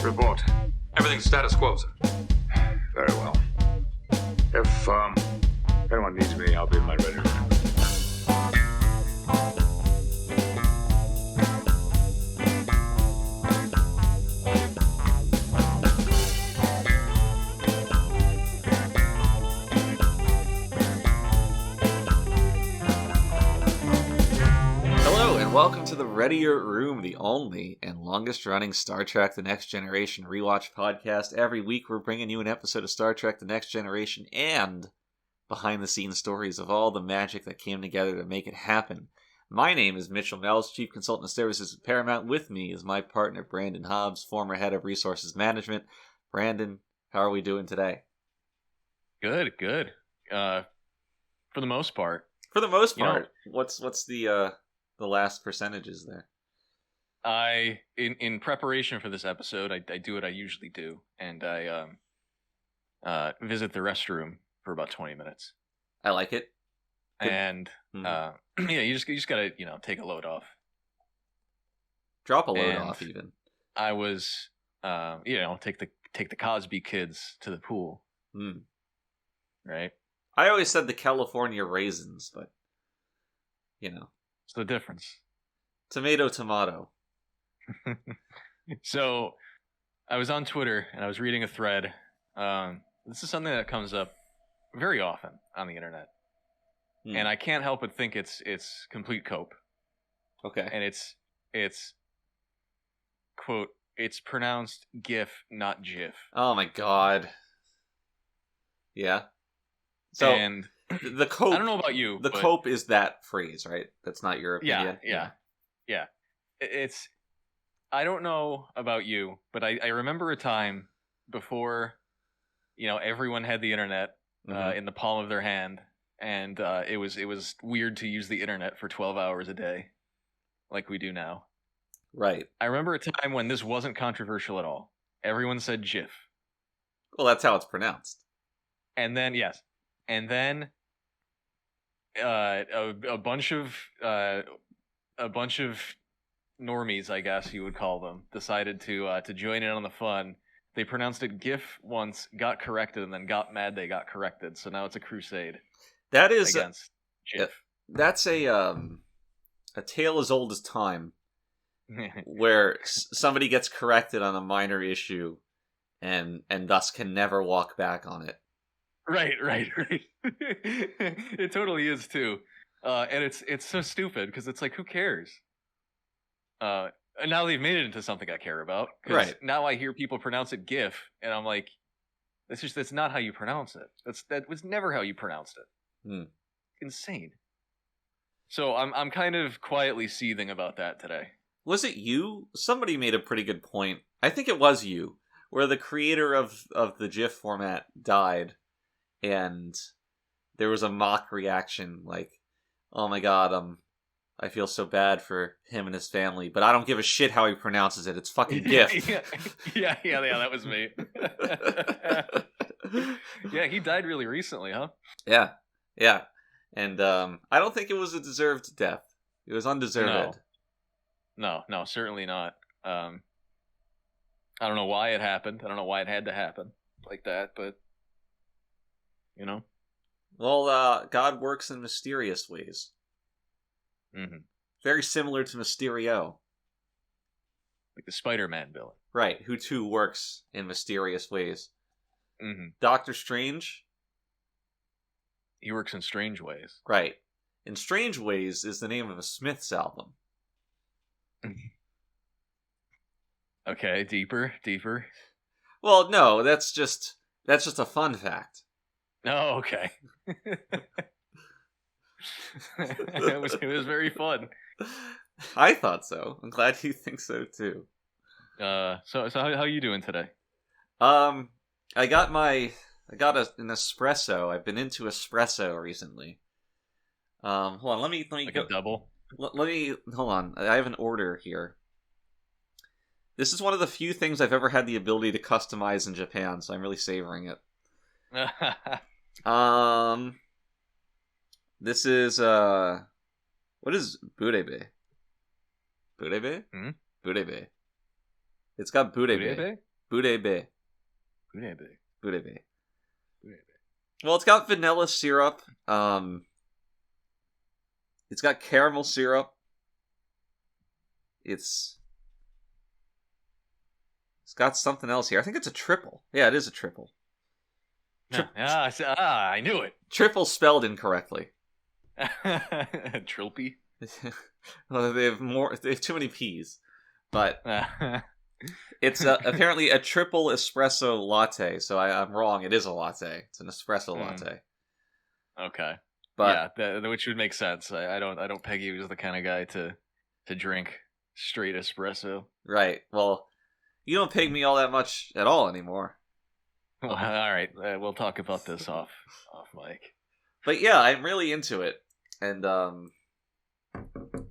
Report. Everything's status quo, sir. Very well. If anyone needs me, I'll be in my ready room. Welcome to the Readier Room, the only and longest-running Star Trek The Next Generation rewatch podcast. Every week we're bringing you an episode of Star Trek The Next Generation and behind-the-scenes stories of all the magic that came together to make it happen. My name is Mitchell Mells, Chief Consultant of Services at Paramount. With me is my partner, Brandon Hobbs, former Head of Resources Management. Brandon, how are we doing today? Good. For the most part. For the most part? What's the last percentages there? In preparation for this episode, I do what I usually do, and I visit the restroom for about 20 minutes. I like it. And you just gotta take a load off. Drop a load off even. I was take the Cosby kids to the pool. Right? I always said the California raisins, but What's the difference? Tomato. So, I was on Twitter and I was reading a thread. This is something that comes up very often on the internet, and I can't help but think it's complete cope. Okay. And it's quote, it's pronounced GIF, not GIF. Oh my god. Yeah. So and the cope. I don't know about you. The cope is that phrase, right? That's not your opinion. Yeah. It's. I don't know about you, but I remember a time before, everyone had the internet in the palm of their hand, and it was weird to use the internet for 12 hours a day, like we do now. Right. I remember a time when this wasn't controversial at all. Everyone said GIF. Well, that's how it's pronounced. And then a bunch of normies, I guess you would call them, decided to join in on the fun. They pronounced it GIF once, got corrected, and then got mad they got corrected. So now it's a crusade. That is against GIF. That's a tale as old as time, where somebody gets corrected on a minor issue, and thus can never walk back on it. Right. It totally is too, and it's so stupid because it's like, who cares? And now they've made it into something I care about. Right. Now I hear people pronounce it GIF, and I'm like, that's not how you pronounce it. That was never how you pronounced it. Insane. So I'm kind of quietly seething about that today. Was it you? Somebody made a pretty good point. I think it was you, where the creator of the GIF format died. And there was a mock reaction like, oh my god, I feel so bad for him and his family, but I don't give a shit how he pronounces it. It's fucking GIF. yeah, that was me. Yeah, he died really recently, huh? Yeah. And I don't think it was a deserved death. It was undeserved. No, certainly not. I don't know why it happened. I don't know why it had to happen like that, but Well, God works in mysterious ways. Mm-hmm. Very similar to Mysterio. Like the Spider-Man villain. Right, who too works in mysterious ways. Mm-hmm. Doctor Strange? He works in strange ways. Right. In Strange Ways is the name of a Smiths album. Okay, deeper. Well, no, that's just a fun fact. Oh, okay. It was very fun. I thought so. I'm glad you think so too. So how you doing today? I got an espresso. I've been into espresso recently. Hold on, let me like go. A double. Let me hold on. I have an order here. This is one of the few things I've ever had the ability to customize in Japan, so I'm really savoring it. This is what is burebe? Burebe? Hmm? Burebe. It's got burebe. Budebe. Budebe. Budebe. Well, it's got vanilla syrup. It's got caramel syrup. It's got something else here. I think it's a triple. Yeah, it is a triple. I knew it. Triple spelled incorrectly. Trilpy. Well, they have too many P's. But it's apparently a triple espresso latte. So I'm wrong. It is a latte. It's an espresso latte. Okay. But yeah, which would make sense. I don't peg you as the kind of guy to drink straight espresso. Right. Well, you don't peg me all that much at all anymore. Well, all right. We'll talk about this off mic. But yeah, I'm really into it, and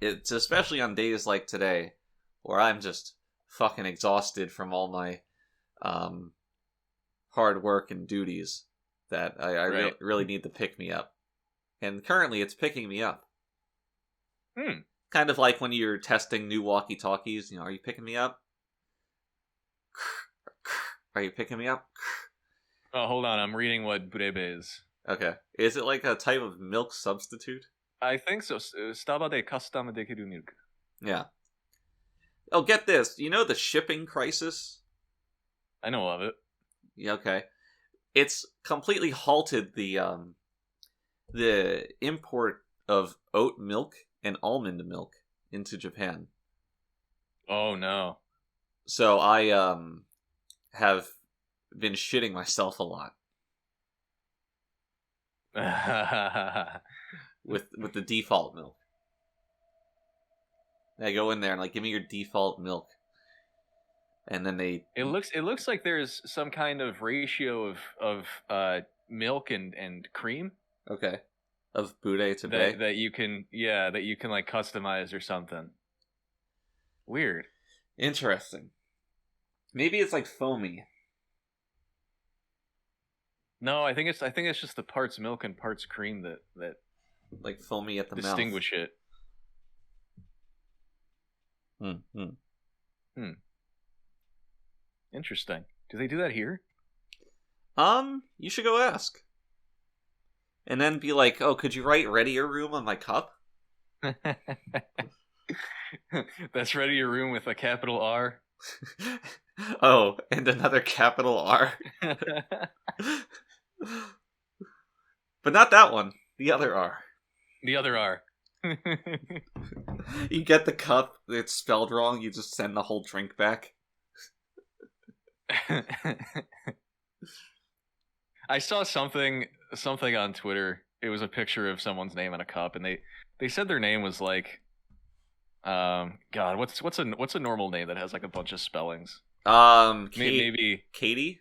it's especially on days like today where I'm just fucking exhausted from all my hard work and duties that I really need to pick me up. And currently, it's picking me up. Kind of like when you're testing new walkie-talkies. Are you picking me up? Are you picking me up? Oh, hold on. I'm reading what burebe is. Okay. Is it like a type of milk substitute? I think so. Staba de custom dekiru milk. Yeah. Oh, get this. You know the shipping crisis? I know of it. Yeah, okay. It's completely halted the import of oat milk and almond milk into Japan. Oh, no. So I have been shitting myself a lot with the default milk. I go in there and give me your default milk, and then they. It looks like there's some kind of ratio of milk and cream. Okay. Of bude to bay that you can customize or something. Weird. Interesting. Maybe it's foamy. No, I think it's just the parts milk and parts cream that foamy at the distinguish mouth. It. Interesting. Do they do that here? You should go ask. And then be like, oh, could you write Readier Room on my cup? That's Readier Room with a capital R. Oh, and another capital R. But not that one. The other R. The other R. You get the cup, it's spelled wrong, you just send the whole drink back. I saw something on Twitter. It was a picture of someone's name in a cup, and they said their name was God, what's a normal name that has a bunch of spellings? Maybe Katie.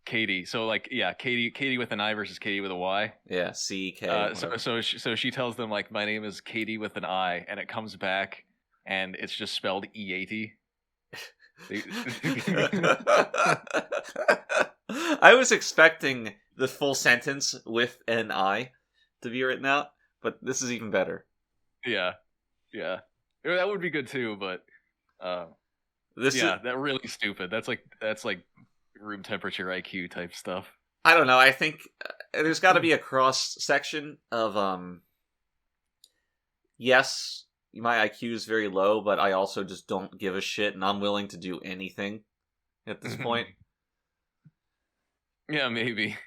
Katie. So Katie with an I versus Katie with a Y. Yeah, C-K. So she tells them my name is Katie with an I, and it comes back, and it's just spelled E80. I was expecting the full sentence with an I to be written out, but this is even better. Yeah. That would be good too, but that really stupid. That's like room temperature IQ type stuff. I don't know. I think there's got to be a cross section of yes, my IQ is very low, but I also just don't give a shit, and I'm willing to do anything at this point. Yeah, maybe.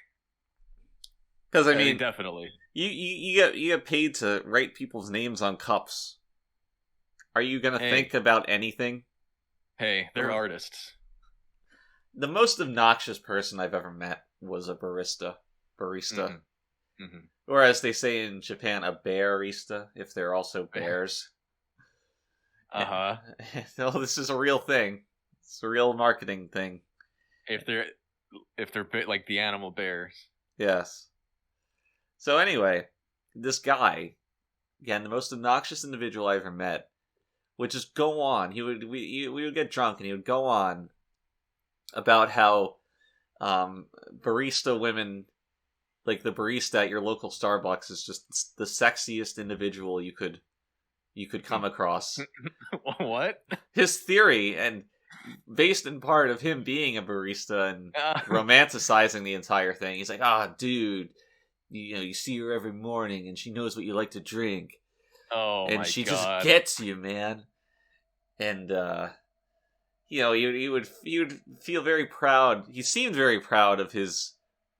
Because I mean, definitely. You get paid to write people's names on cups. Are you gonna think about anything? Hey, they're artists. The most obnoxious person I've ever met was a barista. Mm-hmm. Or as they say in Japan, a bearista, if they're also bears. Uh-huh. No, this is a real thing. It's a real marketing thing. If they're like the animal bears. Yes. So anyway, this guy, again, the most obnoxious individual I ever met, would just go on. We would get drunk, and he would go on about how barista women, like the barista at your local Starbucks, is just the sexiest individual you could come across. What? His theory, and based in part of him being a barista and romanticizing the entire thing. He's like, dude, you see her every morning and she knows what you like to drink. Oh, and my she God. just gets you, man. And, he would feel very proud. He seemed very proud of his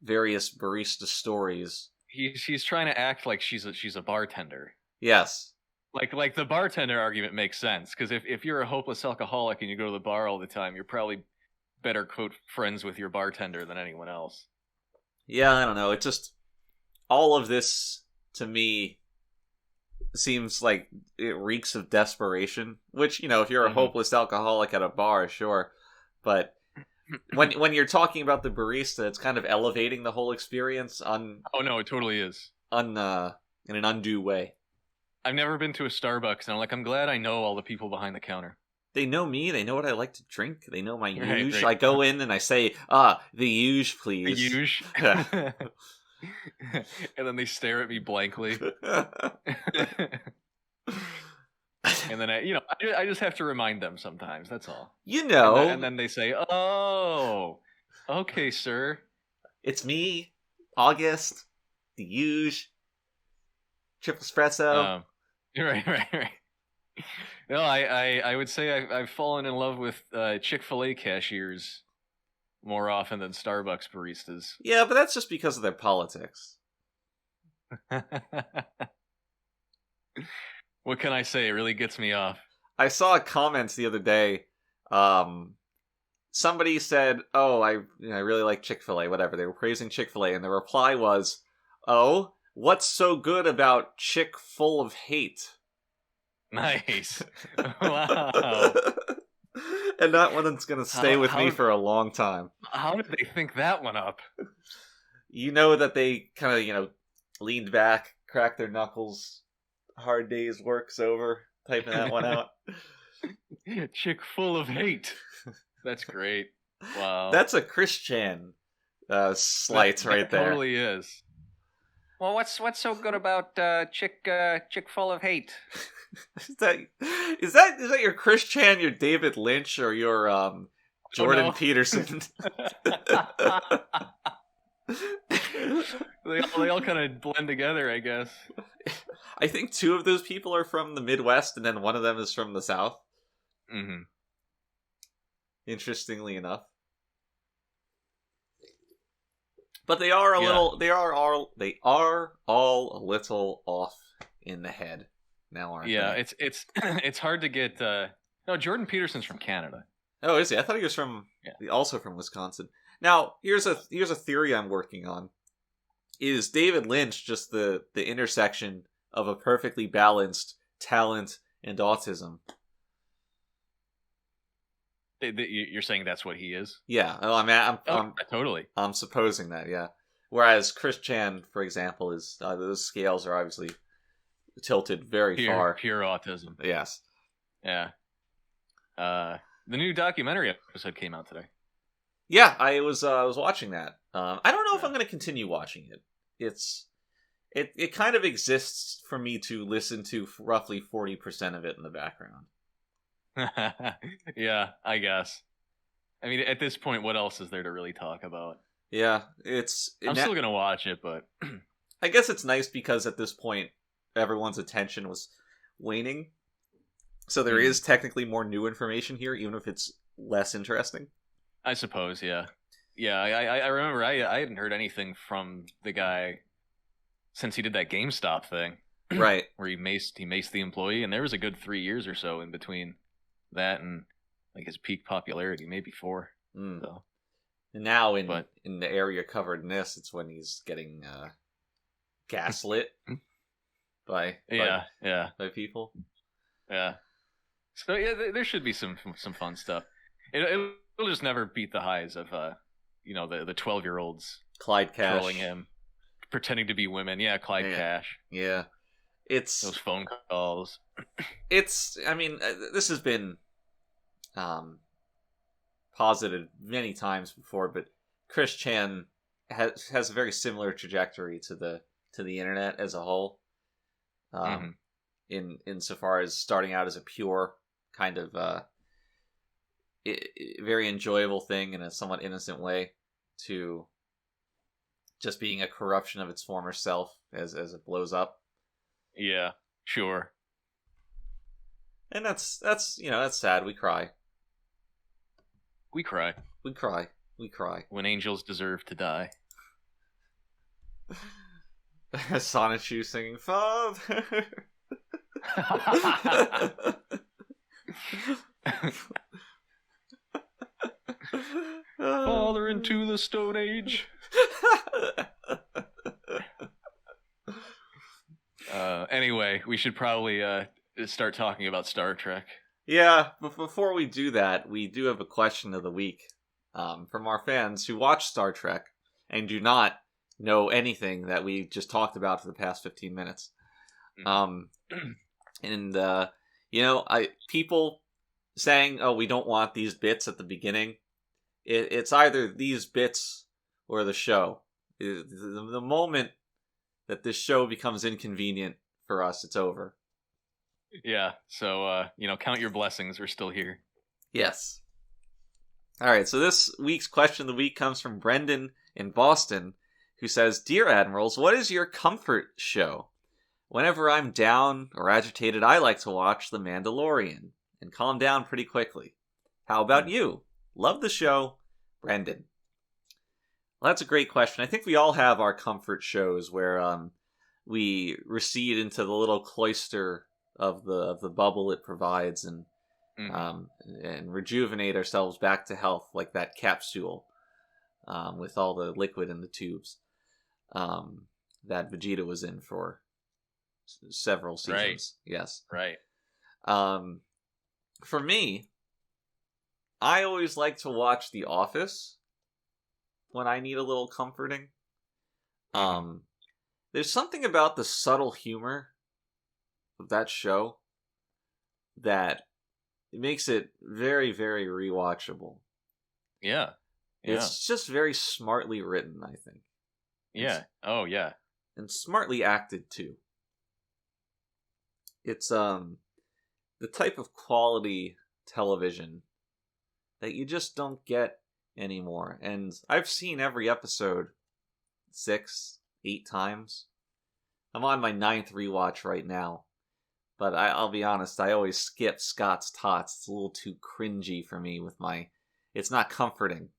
various barista stories. She's trying to act like she's a bartender. Yes. Like the bartender argument makes sense, because if you're a hopeless alcoholic and you go to the bar all the time, you're probably better, quote, friends with your bartender than anyone else. Yeah, I don't know. It just, all of this, to me, seems like it reeks of desperation, which, if you're a hopeless alcoholic at a bar, sure. But when you're talking about the barista, it's kind of elevating the whole experience on... Oh, no, it totally is. In an undue way. I've never been to a Starbucks, and I'm glad I know all the people behind the counter. They know me, they know what I like to drink, they know my huge. Right. I go in and I say, the huge, please. The huge? And then they stare at me blankly. And then I just have to remind them sometimes, that's all. And then they say, oh, okay, sir. It's me, August, the huge, triple espresso. Right. No, I would say I've fallen in love with Chick-fil-A cashiers more often than Starbucks baristas. Yeah, but that's just because of their politics. What can I say? It really gets me off. I saw comments the other day. Somebody said, I really like Chick-fil-A, whatever. They were praising Chick-fil-A, and the reply was, oh, what's so good about Chick full of hate? Nice. Wow. And that one's going to stay with me for a long time. How did they think that one up? You know that they kind of, leaned back, cracked their knuckles, hard day's work's over, typing that one out. Chick full of hate. That's great. Wow. That's a Chris Chan slight right there. It totally is. Well, what's so good about Chick full of hate? Is that your Chris Chan, your David Lynch, or your Jordan Peterson? They all kind of blend together, I guess. I think two of those people are from the Midwest, and then one of them is from the South. Mm-hmm. Interestingly enough, but they are all a little off in the head now, aren't they? Yeah, it's hard to get. No, Jordan Peterson's from Canada. Oh, is he? I thought he was also from Wisconsin. Now, here's a theory I'm working on. Is David Lynch just the intersection of a perfectly balanced talent and autism? You're saying that's what he is? Yeah. Oh, I'm totally. I'm supposing that, yeah. Whereas Chris Chan, for example, is those scales are obviously tilted very far. Pure autism. Yes. Yeah. The new documentary episode came out today. Yeah, I was watching that. I don't know if I'm going to continue watching it. It kind of exists for me to listen to roughly 40% of it in the background. Yeah, I guess. I mean, at this point, what else is there to really talk about? Yeah, I'm still gonna watch it, but I guess it's nice because at this point, everyone's attention was waning, so there is technically more new information here, even if it's less interesting. I suppose, yeah. I remember I hadn't heard anything from the guy since he did that GameStop thing, right? Where he maced the employee, and there was a good 3 years or so in between that and like his peak popularity, maybe 4. So. And now in the area covered in this, it's when he's getting gaslit by people. Yeah. So yeah, there should be some fun stuff. It'll just never beat the highs of the 12-year-olds Clyde Cash trolling him, pretending to be women. Yeah, Clyde Cash. Yeah, it's those phone calls. I mean, this has been posited many times before, but Chris Chan has a very similar trajectory to the internet as a whole. Insofar as starting out as a pure kind of very enjoyable thing in a somewhat innocent way to just being a corruption of its former self as it blows up. Yeah, sure. And that's sad. We cry. We cry. We cry. We cry. When angels deserve to die. Sonichu singing Father. Father into the Stone Age. Anyway, we should probably start talking about Star Trek. Yeah, but before we do that, we do have a question of the week from our fans who watch Star Trek and do not know anything that we just talked about for the past 15 minutes. People saying, "Oh, we don't want these bits at the beginning." It's either these bits or the show. The moment that this show becomes inconvenient for us, it's over. Yeah, so, count your blessings. We're still here. Yes. All right, so this week's question of the week comes from Brendan in Boston, who says, "Dear Admirals, what is your comfort show? Whenever I'm down or agitated, I like to watch The Mandalorian and calm down pretty quickly. How about you? Love the show, Brendan." Well, that's a great question. I think we all have our comfort shows where we recede into the little cloister of the bubble it provides and rejuvenate ourselves back to health, like that capsule with all the liquid in the tubes that Vegeta was in for several seasons. Right. Yes. Right. For me, I always like to watch The Office when I need a little comforting. There's something about the subtle humor of that show that it makes it very, very rewatchable. Yeah. It's just very smartly written, I think. Yeah. Yeah. And smartly acted, too. It's the type of quality television that you just don't get anymore. And I've seen every episode 6, 8 times. I'm on my 9th rewatch right now. But I'll be honest, I always skip Scott's Tots. It's a little too cringy for me with my... It's not comforting.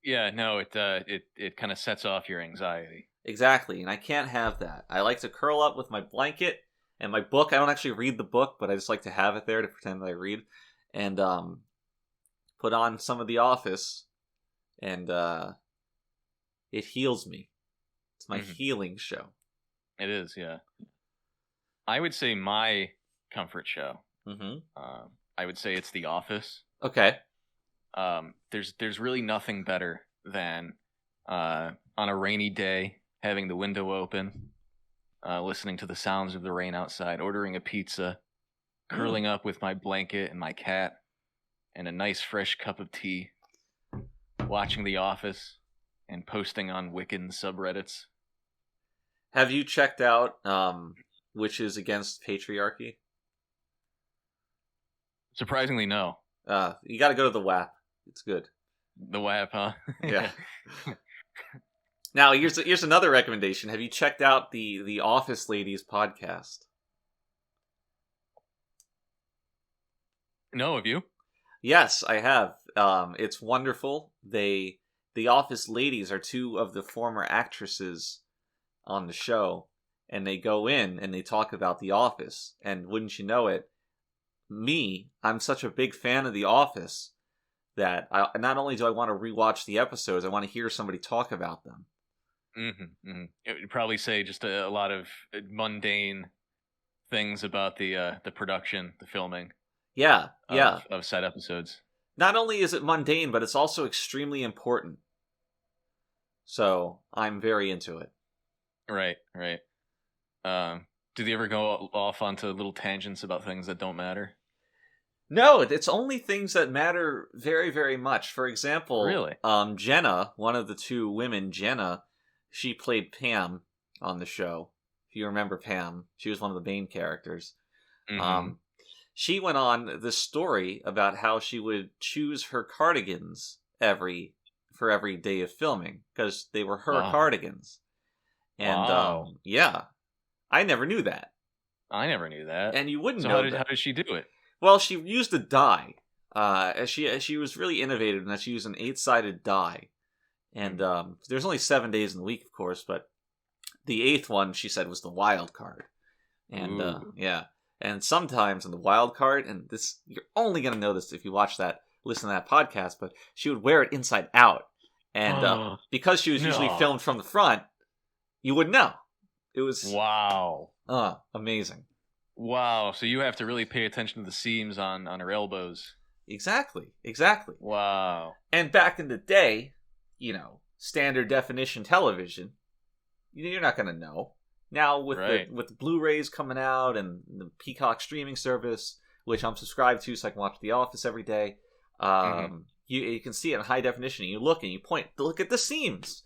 Yeah, no, it kind of sets off your anxiety. Exactly, and I can't have that. I like to curl up with my blanket and my book. I don't actually read the book, but I just like to have it there to pretend that I read. And put on some of The Office, and it heals me. It's my healing show. It is, yeah. I would say my comfort show. I would say it's The Office. Okay. There's really nothing better than on a rainy day having the window open, listening to the sounds of the rain outside, ordering a pizza, curling up with my blanket and my cat, and a nice fresh cup of tea, watching The Office, and posting on Wiccan subreddits. Have you checked out Witches Against Patriarchy? Surprisingly, no. You got to go to the WAP. It's good. The WAP, huh? Yeah. Now, here's another recommendation. Have you checked out the Office Ladies podcast? No, have you? Yes, I have. It's wonderful. The Office Ladies are 2 of the former actresses on the show, and they go in and they talk about The Office. And wouldn't you know it, I'm such a big fan of The Office that not only do I want to rewatch the episodes, I want to hear somebody talk about them. It would probably say just a lot of mundane things about the production, the filming. Yeah, of said episodes. Not only is it mundane, but it's also extremely important. So I'm very into it. Right. Do they ever go off onto little tangents about things that don't matter? No, it's only things that matter very, very much. For example, really? Jenna, one of the 2 women, Jenna, she played Pam on the show. If you remember Pam, she was one of the main characters. she went on this story about how she would choose her cardigans for every day of filming because they were her Wow. cardigans. And Wow. yeah, I never knew that. I never knew that. And you wouldn't So know how did she do it? Well, she used a die. She was really innovative in that she used an 8-sided die. And there's only 7 days in the week, of course, but the 8th one, she said, was the wild card. And yeah. And sometimes in the wild card, and this, you're only going to know this if you listen to that podcast, but she would wear it inside out. And because she was usually filmed from the front, you would know. It was... Wow. Amazing. Wow. So you have to really pay attention to the seams on her elbows. Exactly. Wow. And back in the day, standard definition television, you're not going to know. Now with the Blu-rays coming out and the Peacock streaming service, which I'm subscribed to so I can watch The Office every day, you can see it in high definition. And you look and you point. Look at the seams.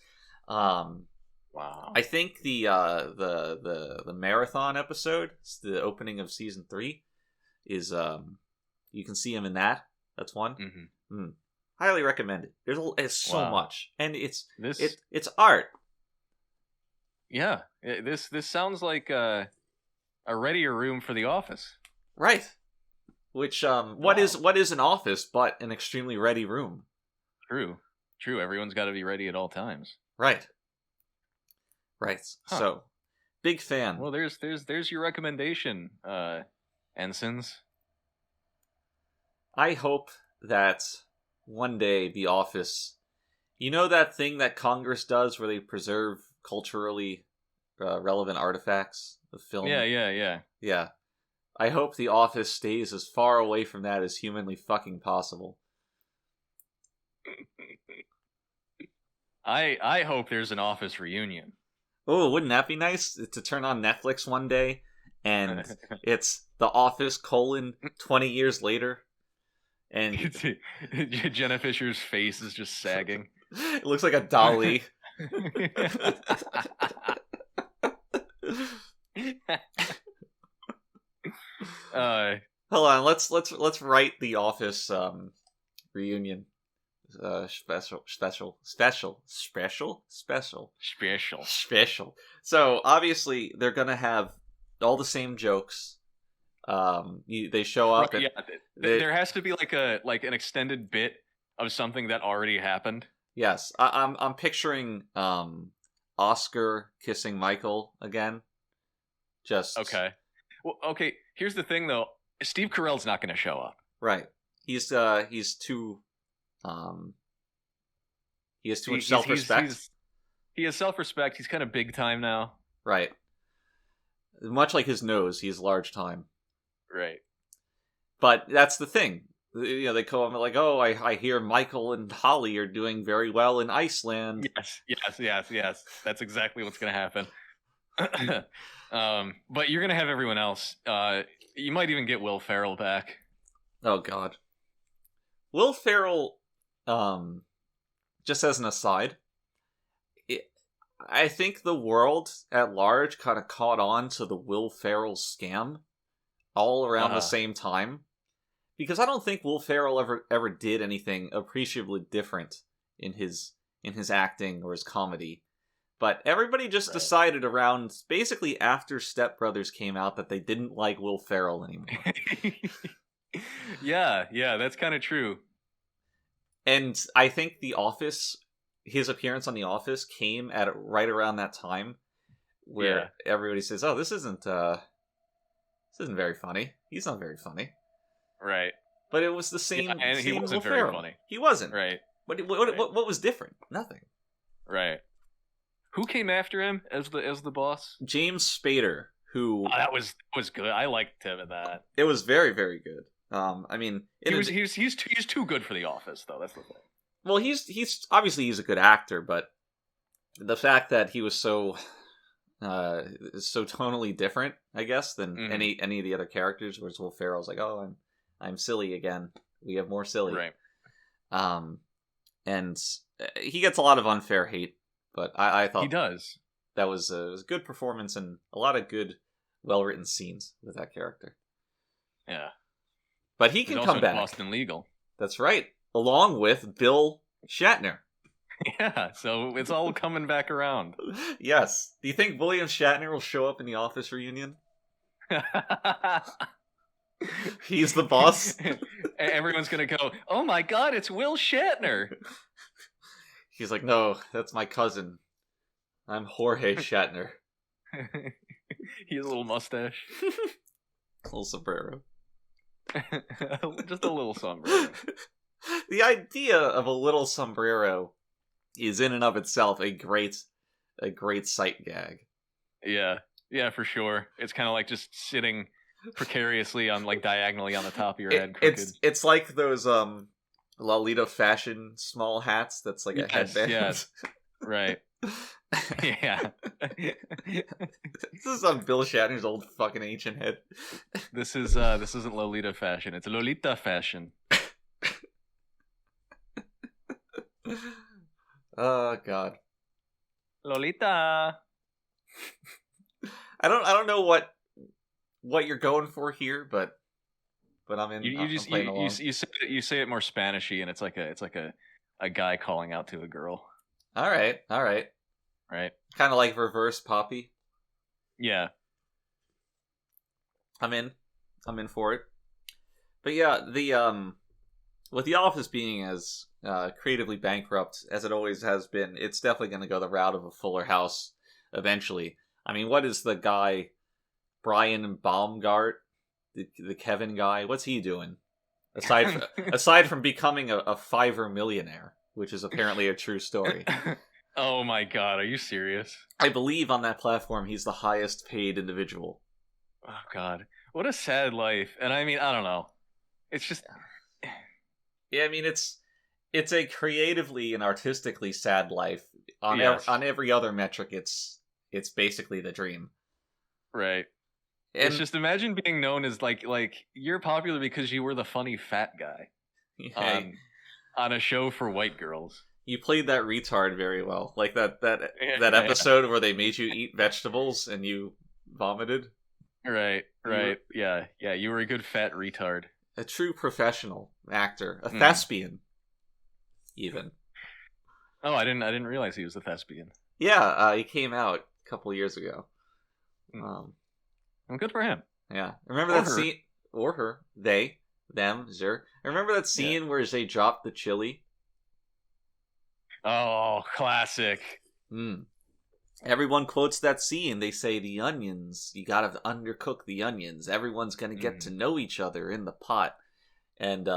Wow. I think the marathon episode, the opening of season 3, is you can see him in that. That's one. Highly recommend it. There's so much, and it's art. Yeah, this sounds like a Readier Room for The Office. Right. Which what is an office but an extremely ready room? True. Everyone's got to be ready at all times. Right. Huh. So, big fan. Well, there's your recommendation, ensigns. I hope that one day The Office, that thing that Congress does where they preserve culturally relevant artifacts of film? Yeah. I hope The Office stays as far away from that as humanly fucking possible. I hope there's an Office reunion. Oh, wouldn't that be nice to turn on Netflix one day and it's The Office : 20 years later, and Jenna Fisher's face is just sagging. It looks like a dolly. Hold on, let's write The Office reunion. Special. So obviously they're gonna have all the same jokes. They show up. Right, there has to be like an extended bit of something that already happened. Yes, I'm picturing Oscar kissing Michael again. Just okay. Well, okay. Here's the thing, though. Steve Carell's not going to show up. Right. He's too. He has too much self-respect. He has self-respect. He's kind of big time now. Right. Much like his nose, he's large time. Right. But that's the thing. They call him like, oh, I hear Michael and Holly are doing very well in Iceland. Yes. That's exactly what's going to happen. But you're going to have everyone else. You might even get Will Ferrell back. Oh, God. Will Ferrell, just as an aside, I think the world at large kind of caught on to the Will Ferrell scam all around the same time. Because I don't think Will Ferrell ever did anything appreciably different in his acting or his comedy. But everybody just decided around, basically after Step Brothers came out, that they didn't like Will Ferrell anymore. Yeah, that's kind of true. And I think his appearance on The Office came at right around that time, where everybody says, "Oh, this isn't very funny. He's not very funny." Right. But it was the same. Yeah, and he wasn't very funny. He wasn't. Right. But what was different? Nothing. Right. Who came after him as the boss? James Spader, who that was good. I liked him in that. It was very, very good. I mean, he's too good for The Office, though. That's the thing. Well, he's obviously a good actor, but the fact that he was so tonally different, I guess, than any of the other characters, whereas Will Ferrell's like, oh, I'm silly again. We have more silly. Right. And he gets a lot of unfair hate, but I thought he does. That was a good performance and a lot of good, well-written scenes with that character. Yeah. But he He's can also come in back. Boston Legal. That's right. Along with Bill Shatner. Yeah, so it's all coming back around. Yes. Do you think William Shatner will show up in the Office reunion? He's the boss. Everyone's gonna go, oh my god, it's Will Shatner. He's like, no, that's my cousin. I'm Jorge Shatner. He has a little mustache. Little sombrero. Just a little sombrero. The idea of a little sombrero is in and of itself a great sight gag. Yeah, for sure. It's kind of like just sitting precariously on like diagonally on the top of your head. It's like those Lolita fashion small hats that's like a headband. Yes. Right. Yeah. This is on Bill Shatner's old fucking ancient head. This isn't Lolita fashion. It's Lolita fashion. Oh god. Lolita. I don't know what you're going for here, but I'm in. You say it more Spanishy, and it's like a guy calling out to a girl. All right. Right. Kind of like reverse Poppy. Yeah. I'm in for it. But yeah, with The Office being as creatively bankrupt as it always has been, it's definitely going to go the route of a Fuller House eventually. I mean, what is the guy, Brian Baumgart, the Kevin guy? What's he doing? Aside from becoming a Fiverr millionaire, which is apparently a true story. Oh my god, are you serious? I believe on that platform he's the highest paid individual. Oh god, what a sad life. And I mean, I don't know. It's just, yeah. I mean, it's a creatively and artistically sad life. On every other metric, it's basically the dream. Right. And it's just, imagine being known as like you're popular because you were the funny fat guy on a show for white girls. You played that retard very well. Like that episode where they made you eat vegetables and you vomited. Right. Yeah. You were a good fat retard. A true professional actor, a thespian, even. Oh, I didn't realize he was a thespian. Yeah, he came out a couple of years ago. Well, good for him. Yeah, remember that scene? Or her, they, them, zer. Remember that scene where they dropped the chili? Oh, classic. Everyone quotes that scene. They say, the onions, you gotta undercook the onions. Everyone's gonna get to know each other in the pot. And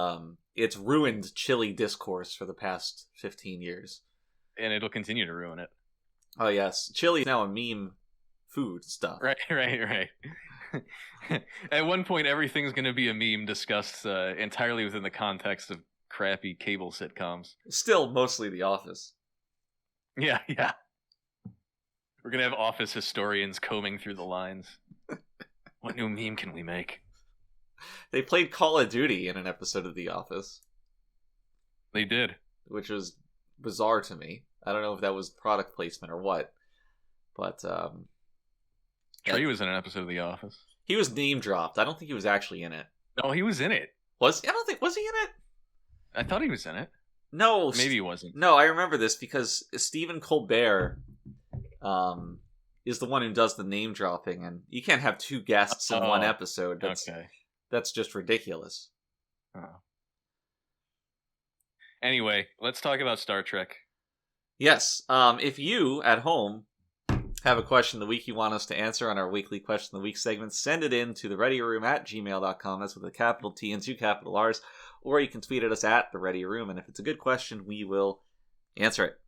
it's ruined chili discourse for the past 15 years. And it'll continue to ruin it. Oh, yes. Chili is now a meme food stuff. Right. At one point, everything's going to be a meme discussed entirely within the context of crappy cable sitcoms. Still mostly The Office. Yeah. We're going to have Office historians combing through the lines. What new meme can we make? They played Call of Duty in an episode of The Office. They did. Which was bizarre to me. I don't know if that was product placement or what. But, Trey was in an episode of The Office. He was name dropped. I don't think he was actually in it. No, he was in it. Was he in it? I thought he was in it. No. Maybe he wasn't. No, I remember this because Stephen Colbert is the one who does the name dropping, and you can't have two guests in one episode. That's just ridiculous. Oh. Anyway, let's talk about Star Trek. Yes. If you, at home, have a question of the week you want us to answer on our weekly question of the week segment, send it in to the Readier Room at gmail.com. That's with a capital T and two capital R's. Or you can tweet at us at the Readier Room, and if it's a good question, we will answer it.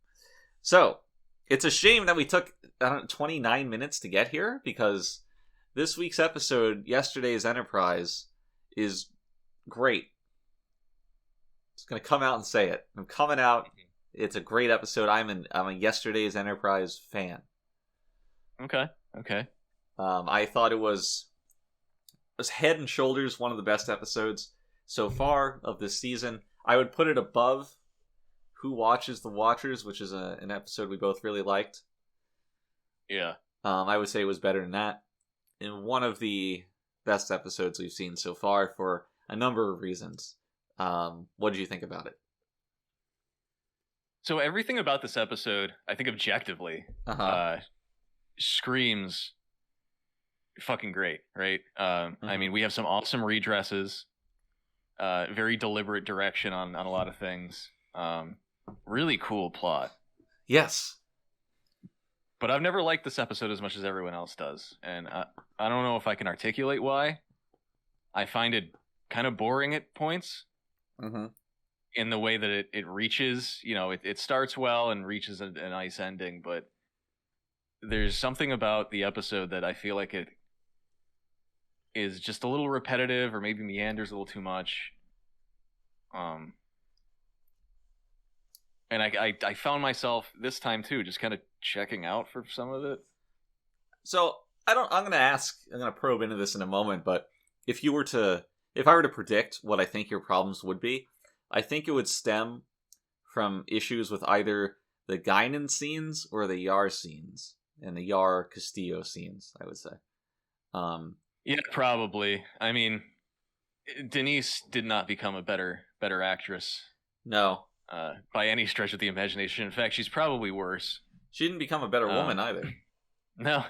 So, it's a shame that we took 29 minutes to get here, because this week's episode, Yesterday's Enterprise, is great. Just going to come out and say it. I'm coming out. It's a great episode. I'm a Yesterday's Enterprise fan. Okay. I thought it was head and shoulders one of the best episodes so far of this season. I would put it above Who Watches the Watchers, which is an episode we both really liked. Yeah. I would say it was better than that. And one of the best episodes we've seen so far for a number of reasons. What did you think about it? So everything about this episode, I think objectively, screams fucking great, right? I mean, we have some awesome redresses, very deliberate direction on a lot of things, really cool plot. Yes. But I've never liked this episode as much as everyone else does, and I don't know if I can articulate why. I find it kind of boring at points. In the way that it reaches, it starts well and reaches a nice ending, but there's something about the episode that I feel like it is just a little repetitive, or maybe meanders a little too much. And I found myself this time too, just kind of checking out for some of it. So I'm gonna probe into this in a moment, but if I were to predict what I think your problems would be, I think it would stem from issues with either the Guinan scenes or the Yar scenes, and the Yar Castillo scenes, I would say. Yeah, probably. I mean, Denise did not become a better actress. No. By any stretch of the imagination. In fact, she's probably worse. She didn't become a better woman either. No.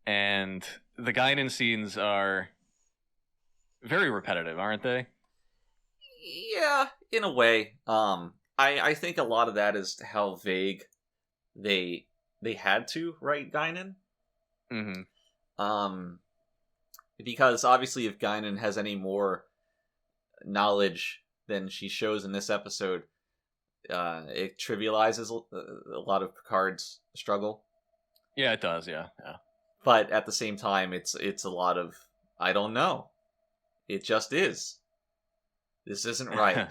And the Guinan scenes are very repetitive, aren't they? Yeah, in a way. I think a lot of that is how vague they had to write Guinan. Because obviously if Guinan has any more knowledge than she shows in this episode, it trivializes a lot of Picard's struggle. Yeah, it does, yeah. But at the same time, it's a lot of, I don't know. It just is. This isn't right.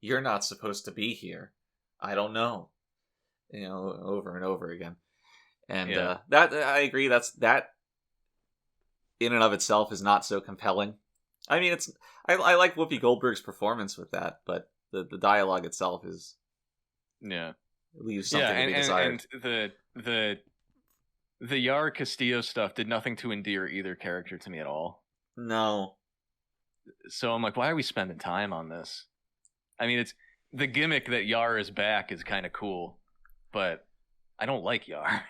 You're not supposed to be here. I don't know. Over and over again. And that, I agree, that in and of itself is not so compelling. I mean, I like Whoopi Goldberg's performance with that, but the dialogue itself is... Yeah. Leaves something to be desired. And the Yar Castillo stuff did nothing to endear either character to me at all. No. So I'm like, why are we spending time on this? I mean, it's the gimmick that Yar is back is kind of cool, but I don't like Yar.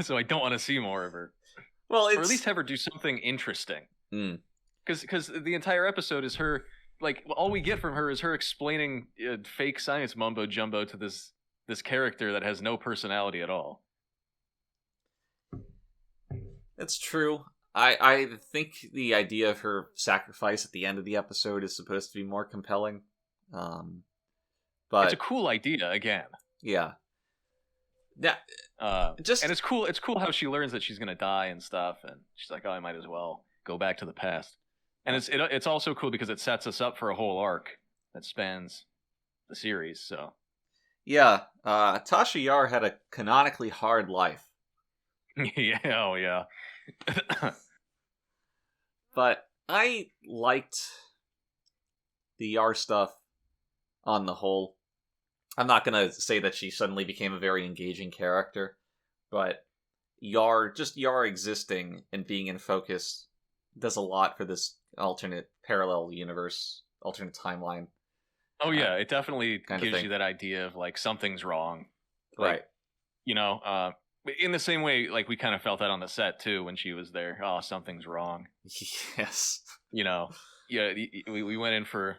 So I don't want to see more of her. Well, or at least have her do something interesting. Because the entire episode is her, like, all we get from her is her explaining fake science mumbo jumbo to this character that has no personality at all. That's true. I think the idea of her sacrifice at the end of the episode is supposed to be more compelling. But it's a cool idea again. Yeah. Yeah. And it's cool. It's cool how she learns that she's gonna die and stuff, and she's like, "Oh, I might as well go back to the past." And it's also cool because it sets us up for a whole arc that spans the series. So. Yeah. Tasha Yar had a canonically hard life. Yeah. Oh, yeah. But I liked the Yar stuff on the whole. I'm not going to say that she suddenly became a very engaging character, but Yar existing and being in focus does a lot for this alternate parallel universe, alternate timeline. Oh, yeah, it definitely gives you that idea of, like, something's wrong. Right. In the same way, like, we kind of felt that on the set, too, when she was there. Oh, something's wrong. Yes. We went in for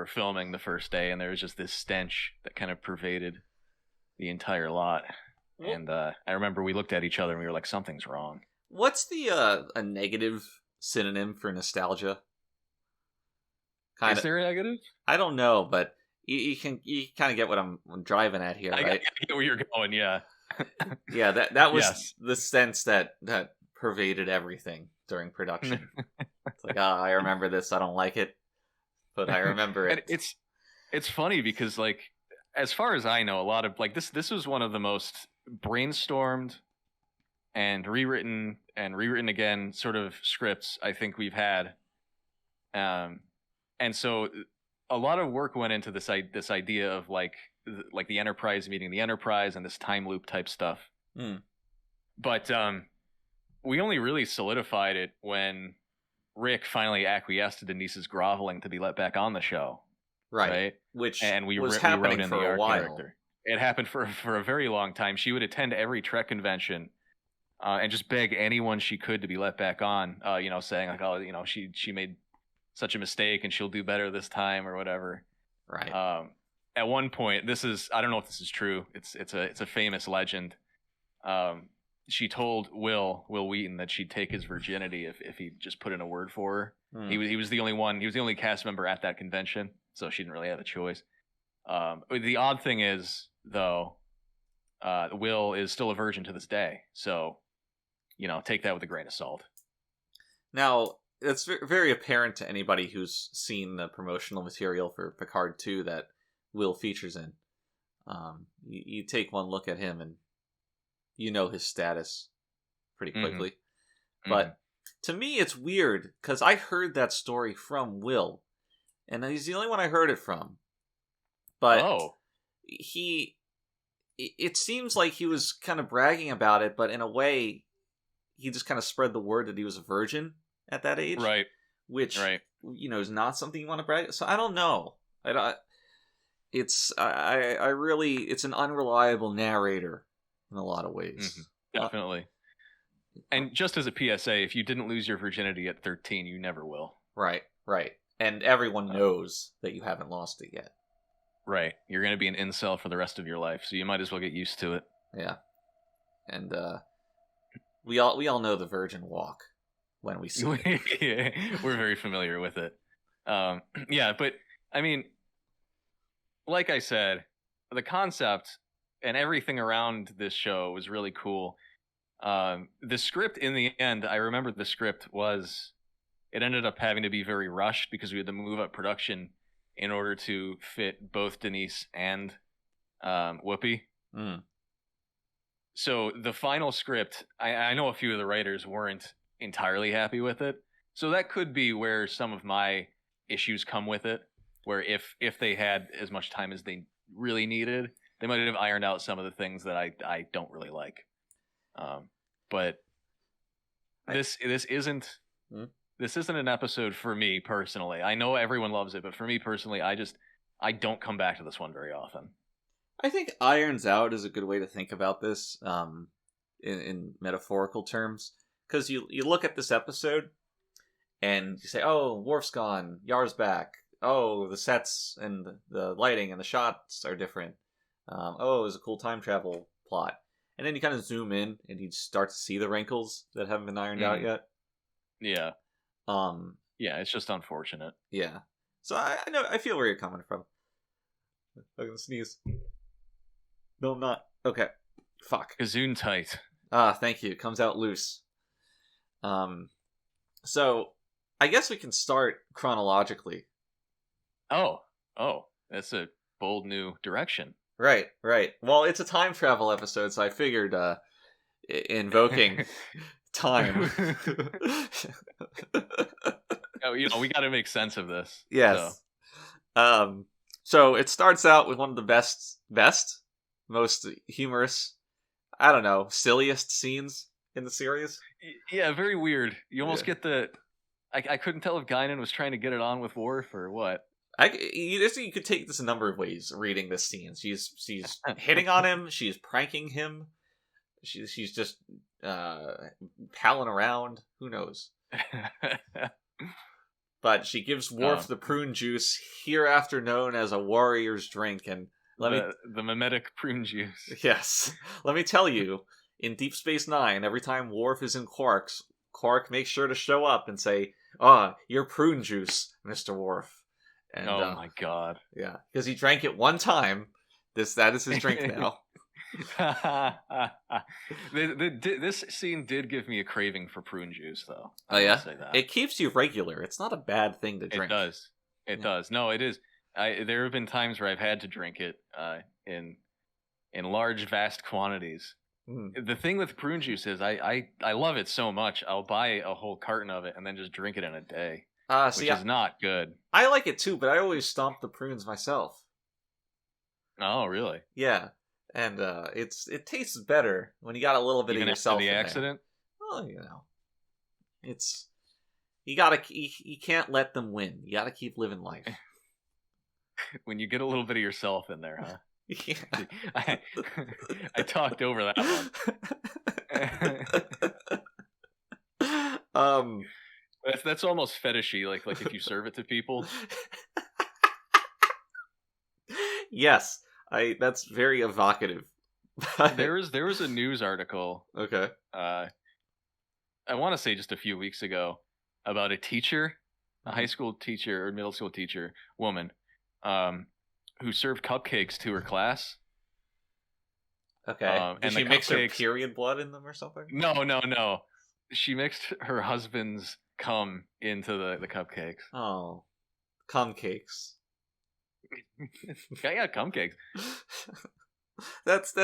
filming the first day, and there was just this stench that kind of pervaded the entire lot. Well, and I remember we looked at each other, and we were like, something's wrong. What's the a negative synonym for nostalgia? Is there a negative? I don't know, but you kind of get what I'm driving at here, right? I get where you're going, yeah. Yeah, that was the sense that pervaded everything during production. It's like, I remember this, I don't like it, but I remember it. And it's funny because, like, as far as I know, a lot of, like, this was one of the most brainstormed and rewritten again sort of scripts I think we've had. And so a lot of work went into this idea of like the Enterprise meeting the Enterprise and this time loop type stuff. But we only really solidified it when Rick finally acquiesced to Denise's groveling to be let back on the show. Right? Which and we was wrote happening in for the a art while. character. It happened for a very long time. She would attend every Trek convention and just beg anyone she could to be let back on, saying like, oh, she made such a mistake and she'll do better this time or whatever. Right. At one point, I don't know if this is true. It's a famous legend. She told Will Wheaton that she'd take his virginity if he just put in a word for her. He was the only one. He was the only cast member at that convention, so she didn't really have a choice. The odd thing is, though, Will is still a virgin to this day. So, take that with a grain of salt. Now, it's very apparent to anybody who's seen the promotional material for Picard 2 that Will features in. You take one look at him and you know his status pretty quickly. Mm-hmm. But to me, it's weird because I heard that story from Will, and he's the only one I heard it from. But it seems like he was kind of bragging about it, but in a way, he just kind of spread the word that he was a virgin at that age, right? Which is not something you want to brag. So I don't know. It's an unreliable narrator in a lot of ways. Mm-hmm. Definitely. And just as a PSA, if you didn't lose your virginity at 13, you never will. Right. And everyone knows that you haven't lost it yet. Right. You're going to be an incel for the rest of your life, so you might as well get used to it. Yeah. And we all know the virgin walk when we see it. We're very familiar with it. Yeah, but I mean, like I said, the concept and everything around this show was really cool. The script in the end, I remember the script it ended up having to be very rushed because we had to move up production in order to fit both Denise and Whoopi. So the final script, I know a few of the writers weren't entirely happy with it. So that could be where some of my issues come with it, where if they had as much time as they really needed, they might have ironed out some of the things that I don't really like. But this isn't an episode for me personally. I know everyone loves it, but for me personally, I don't come back to this one very often. I think irons out is a good way to think about this in metaphorical terms. Because you look at this episode and you say, oh, Worf's gone, Yar's back. Oh, the sets and the lighting and the shots are different. Oh, it was a cool time travel plot. And then you kind of zoom in and you start to see the wrinkles that haven't been ironed out yet. Yeah. Yeah, it's just unfortunate. Yeah. So I feel where you're coming from. I'm gonna sneeze. No, I'm not. Okay. Fuck. Gazoon tight. Thank you. It comes out loose. So I guess we can start chronologically. Oh, that's a bold new direction. Right. Well, it's a time travel episode, so I figured invoking time. We got to make sense of this. Yes. So it starts out with one of the best, most humorous, I don't know, silliest scenes in the series. Yeah, very weird. You almost get I couldn't tell if Guinan was trying to get it on with Worf or what. You could take this a number of ways reading this scene. She's hitting on him. She's pranking him. She's just palling around. Who knows? But she gives Worf the prune juice, hereafter known as a warrior's drink, and the mimetic prune juice. Yes, let me tell you, in Deep Space Nine, every time Worf is in Quark makes sure to show up and say, your prune juice, Mr. Worf. And, oh my god. Yeah, because he drank it one time. That is his drink now. This scene did give me a craving for prune juice, though. Oh yeah, it keeps you regular. It's not a bad thing to drink. It does. No, it is. There have been times where I've had to drink it in large, vast quantities. The thing with prune juice is I love it so much. I'll buy a whole carton of it and then just drink it in a day. Which is not good. I like it too, but I always stomp the prunes myself. Oh, really? Yeah, and it tastes better when you got a little bit of yourself. Even after the accident? well, it's you can't let them win. You gotta keep living life. When you get a little bit of yourself in there, huh? Yeah. I talked over that one. That's almost fetishy. Like if you serve it to people. Yes, that's very evocative. There was a news article. Okay. I want to say just a few weeks ago about a teacher, a high school teacher or middle school teacher, woman, who served cupcakes to her class. Okay. Did she mix her period blood in them or something? No. She mixed her husband's cum into the cupcakes. Oh, cum cakes. Yeah, cum cakes. That's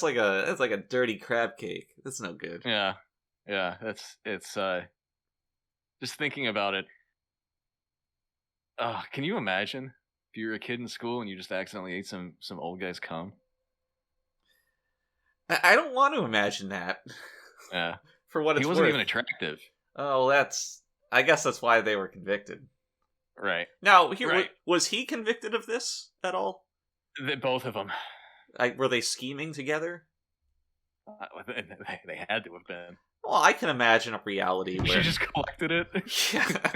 like a dirty crab cake. That's no good. Yeah. It's just thinking about it. Can you imagine if you were a kid in school and you just accidentally ate some old guy's cum? I don't want to imagine that. Yeah. For what it's worth. He wasn't even attractive. Oh, I guess that's why they were convicted. Right. Now, was he convicted of this at all? Both of them. Were they scheming together? They had to have been. Well, I can imagine a reality where she just collected it. Yeah.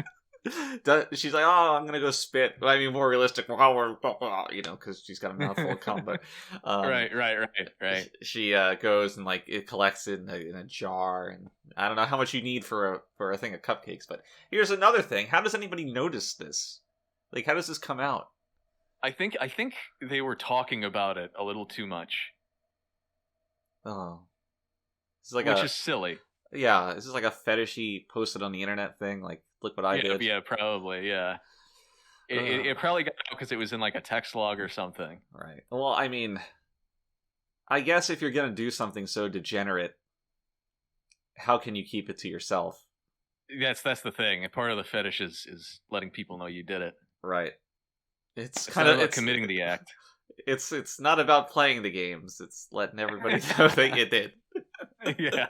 She's like, oh, I'm gonna go spit. I mean, more realistic, because she's got a mouthful of cum. But right. She goes and it collects it in a jar, and I don't know how much you need for a thing of cupcakes. But here's another thing: how does anybody notice this? How does this come out? I think they were talking about it a little too much. Oh, which is silly. Yeah, this is like a fetishy posted on the internet thing. Look what I did. Yeah, probably. Yeah, it probably got out because it was in a text log or something. Right. Well, I mean, I guess if you're gonna do something so degenerate, how can you keep it to yourself? That's the thing. And part of the fetish is letting people know you did it. Right. It's kind of committing the act. It's not about playing the games. It's letting everybody know that you did. Yeah.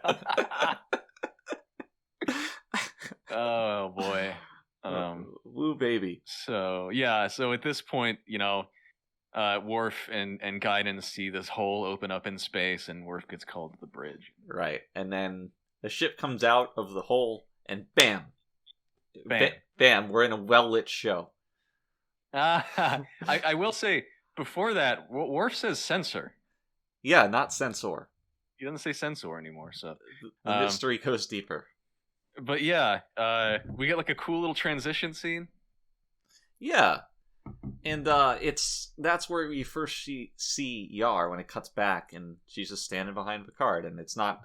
Oh boy. Woo baby. So at this point, Worf and Guidance see this hole open up in space, and Worf gets called to the bridge. Right, and then the ship comes out of the hole, and bam, we're in a well-lit show. I will say, before that, Worf says sensor. Yeah, not sensor. He doesn't say sensor anymore, so... The mystery goes deeper. But yeah, we get a cool little transition scene. Yeah. And that's where we first see Yar when it cuts back, and she's just standing behind Picard, and there's no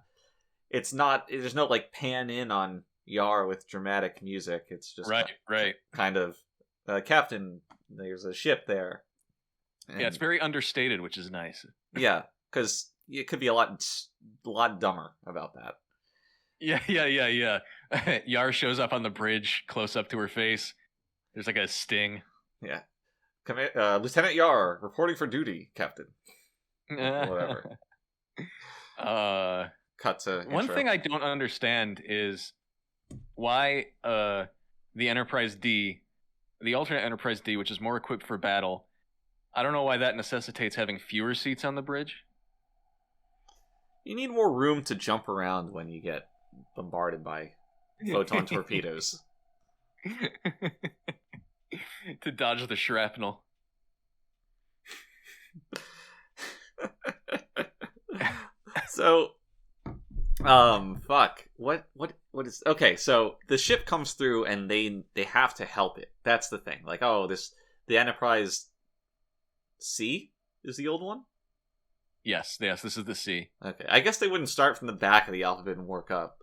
pan in on Yar with dramatic music. It's just right. Kind of Captain, there's a ship there. And, yeah, it's very understated, which is nice. Yeah, because it could be a lot dumber about that. Yeah. Yar shows up on the bridge, close up to her face. There's a sting. Yeah. Lieutenant Yar, reporting for duty, Captain. Whatever. Cut to one intro. thing I don't understand is why the Enterprise D, the alternate Enterprise D, which is more equipped for battle, I don't know why that necessitates having fewer seats on the bridge. You need more room to jump around when you get bombarded by photon torpedoes. To dodge the shrapnel. So, fuck. What is... Okay, so the ship comes through and they have to help it. That's the thing. The Enterprise C is the old one? Yes, this is the C. Okay, I guess they wouldn't start from the back of the alphabet and work up.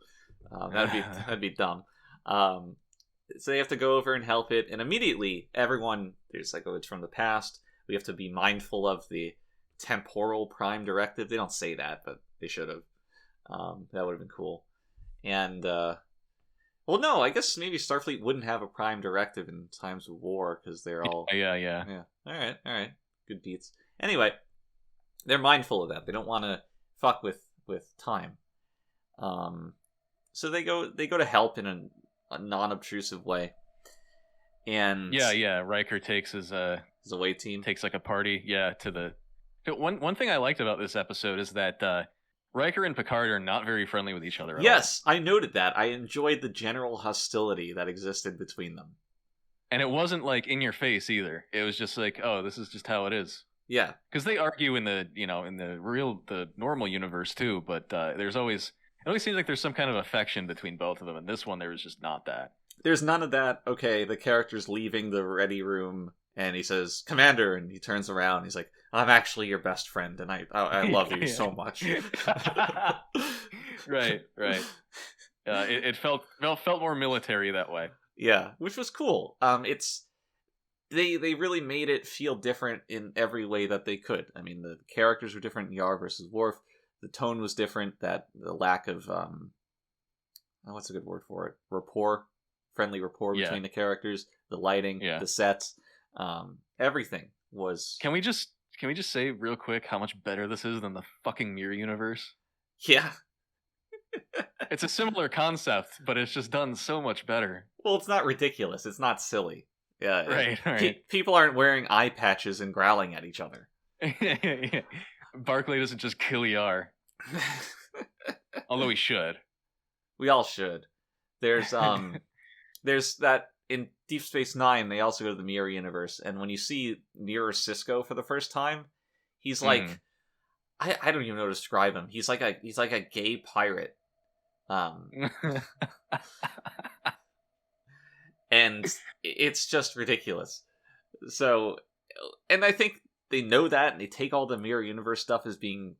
That'd be dumb. So they have to go over and help it, and immediately everyone is like, "Oh, it's from the past. We have to be mindful of the temporal prime directive." They don't say that, but they should have. That would have been cool. And well, no, I guess maybe Starfleet wouldn't have a prime directive in times of war because they're all yeah. All right, good beats. Anyway, they're mindful of that. They don't want to fuck with time. So they go to help in a non-obtrusive way. And yeah, Riker takes his away team. Takes like a party, to the one thing I liked about this episode is that Riker and Picard are not very friendly with each other. Yes, I noted that. I enjoyed the general hostility that existed between them. And it wasn't like in your face either. It was just like, oh, this is just how it is. Yeah, because they argue in the normal universe too. But it always seems like there's some kind of affection between both of them. And this one, there was just not that. There's none of that. Okay, the character's leaving the Ready Room, and he says, "Commander," and he turns around. And he's like, "I'm actually your best friend, and I love you so much." Right. It felt more military that way. Yeah, which was cool. They really made it feel different in every way that they could. I mean, the characters were different, Yar versus Worf. The tone was different. That the lack of what's a good word for it? Friendly rapport between the characters. The lighting, the sets, everything was. Can we just say real quick how much better this is than the fucking Mirror universe? Yeah. It's a similar concept, but it's just done so much better. Well, it's not ridiculous. It's not silly. Yeah, right. People aren't wearing eye patches and growling at each other. Yeah. Barclay doesn't just kill Yar. Although he should. We all should. There's that in Deep Space Nine. They also go to the Mirror universe, and when you see Mirror Cisco for the first time, he's like, I don't even know how to describe him. He's like a gay pirate. And it's just ridiculous. So, and I think they know that, and they take all the Mirror Universe stuff as being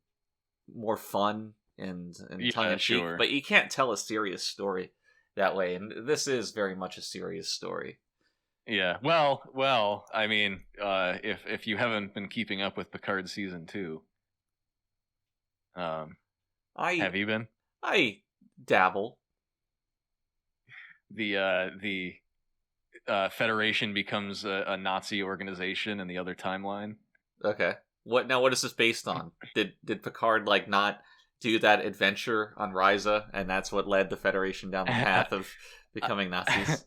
more fun and tongue-in-cheek. Sure. But you can't tell a serious story that way, and this is very much a serious story. Yeah. Well. I mean, if you haven't been keeping up with Picard season 2, have you been? I dabble. The Federation becomes a Nazi organization in the other timeline. Okay. What is this based on? Did Picard not do that adventure on Ryza, and that's what led the Federation down the path of becoming Nazis?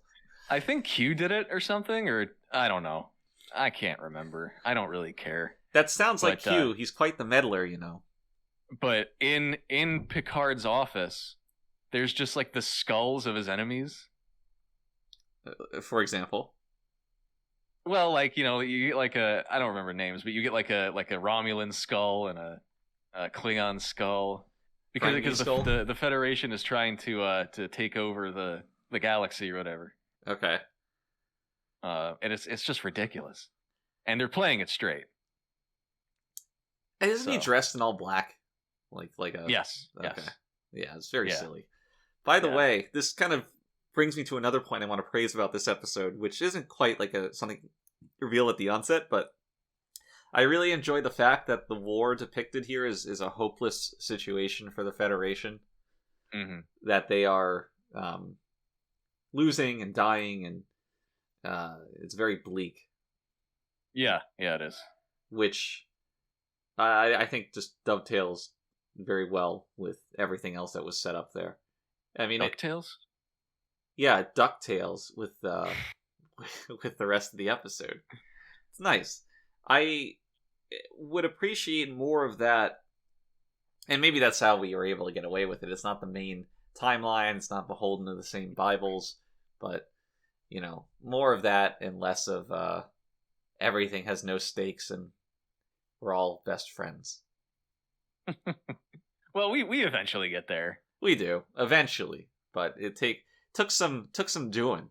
I think Q did it or something, or I don't know. I can't remember. I don't really care. That sounds like Q. He's quite the meddler, you know. But in Picard's office, there's just the skulls of his enemies. For example, well, you get I don't remember names, but you get a Romulan skull and a Klingon skull because the Federation is trying to take over the galaxy or whatever. Okay. And it's just ridiculous, and they're playing it straight. Isn't he dressed in all black? Yes. Okay. Yes. Yeah, it's very silly. By the way, this kind of brings me to another point I want to praise about this episode, which isn't quite something revealed at the onset, but I really enjoy the fact that the war depicted here is a hopeless situation for the Federation. Mm-hmm. That they are losing and dying, and it's very bleak. Yeah, it is. Which I think just dovetails very well with everything else that was set up there. I mean, DuckTales? Yeah, DuckTales with with the rest of the episode. It's nice. I would appreciate more of that, and maybe that's how we were able to get away with it. It's not the main timeline, it's not beholden to the same Bibles, but more of that and less of everything has no stakes and we're all best friends. Well, we eventually get there. We do eventually, but it took some doing,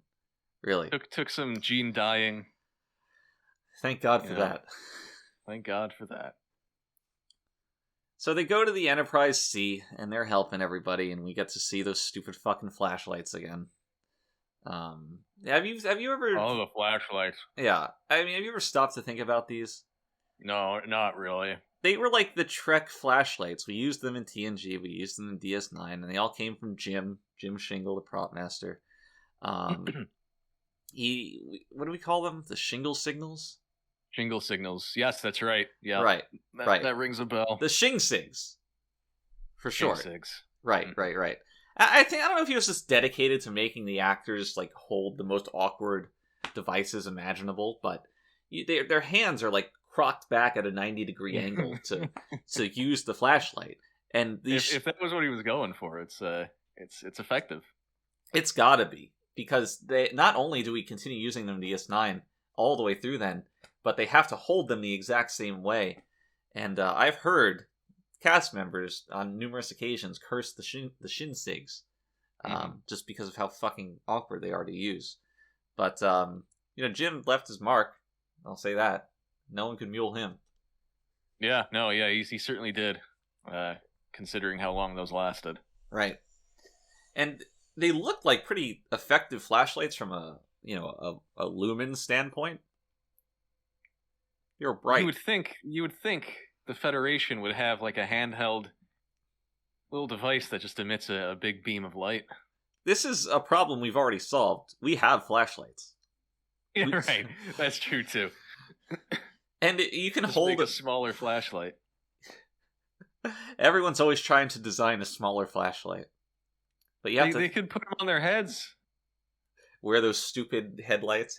really. Took some gene dying. Thank God for that. Thank God for that. So they go to the Enterprise C, and they're helping everybody, and we get to see those stupid fucking flashlights again. Have you ever? All the flashlights. Yeah, I mean, have you ever stopped to think about these? No, not really. They were like the Trek flashlights. We used them in TNG. We used them in DS9, and they all came from Jim Shingle, the prop master. What do we call them? The Shingle signals. Shingle signals. Yes, that's right. Yeah, right. That rings a bell. The Shing Sigs, for sure. Shing Sigs. Right. I don't know if he was just dedicated to making the actors like hold the most awkward devices imaginable, but their hands are like crocked back at a 90-degree angle to use the flashlight. And if that was what he was going for, it's effective. It's gotta be, because they not only do we continue using them in DS9 all the way through then, but they have to hold them the exact same way. And I've heard cast members on numerous occasions curse the shin SIGs, just because of how fucking awkward they are to use. But Jim left his mark. I'll say that. No one could mule him. Yeah, no, yeah, he certainly did. Considering how long those lasted. Right. And they look like pretty effective flashlights from a lumen standpoint. You're bright. You would think the Federation would have like a handheld little device that just emits a big beam of light. This is a problem we've already solved. We have flashlights. Yeah, right. That's true too. And you can just hold make a smaller flashlight. Everyone's always trying to design a smaller flashlight. But they could put them on their heads. Wear those stupid headlamps.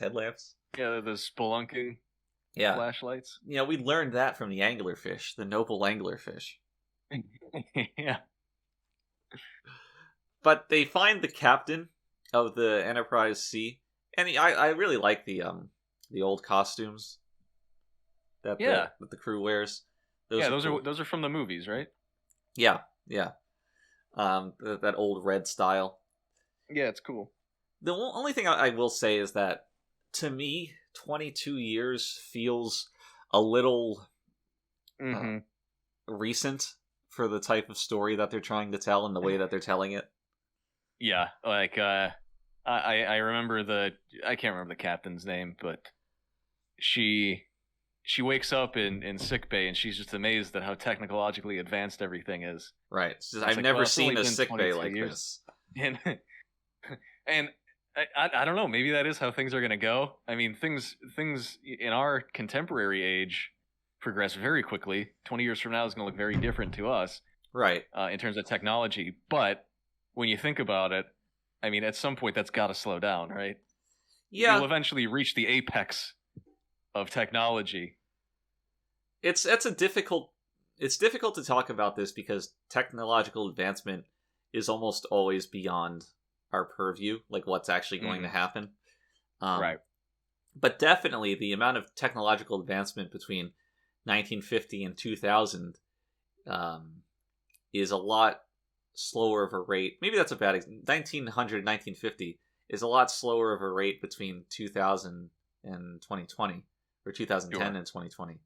Yeah, those spelunking flashlights. We learned that from the anglerfish, the noble anglerfish. Yeah. But they find the captain of the Enterprise C, and I really like the old costumes that the crew wears. Those are from the movies, right? Yeah. That old red style. Yeah, it's cool. The only thing I will say is that, to me, 22 years feels a little recent for the type of story that they're trying to tell and the way that they're telling it. Yeah, like, I remember I can't remember the captain's name, but she wakes up in sickbay and she's just amazed at how technologically advanced everything is. Right. I've never seen a sickbay like this. And I don't know, maybe that is how things are going to go. I mean, things in our contemporary age progress very quickly. 20 years from now is going to look very different to us. Right. In terms of technology. But when you think about it, I mean, at some point that's got to slow down, right? Yeah. You'll eventually reach the apex of technology. It's difficult to talk about this because technological advancement is almost always beyond our purview, like what's actually going to happen. Right. But definitely the amount of technological advancement between 1950 and 2000 is a lot slower of a rate. Maybe that's a bad 1900, 1950 is a lot slower of a rate between 2000 and 2020, or 2010 and 2020.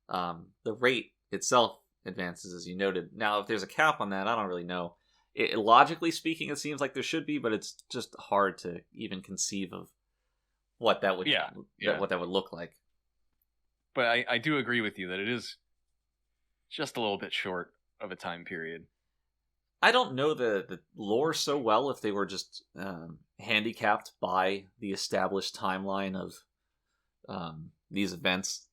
The rate itself advances, as you noted. Now, if there's a cap on that, I don't really know. Logically speaking, it seems like there should be, but it's just hard to even conceive of what that would what that would look like. But I do agree with you that it is just a little bit short of a time period. I don't know the lore so well if they were just handicapped by the established timeline of these events,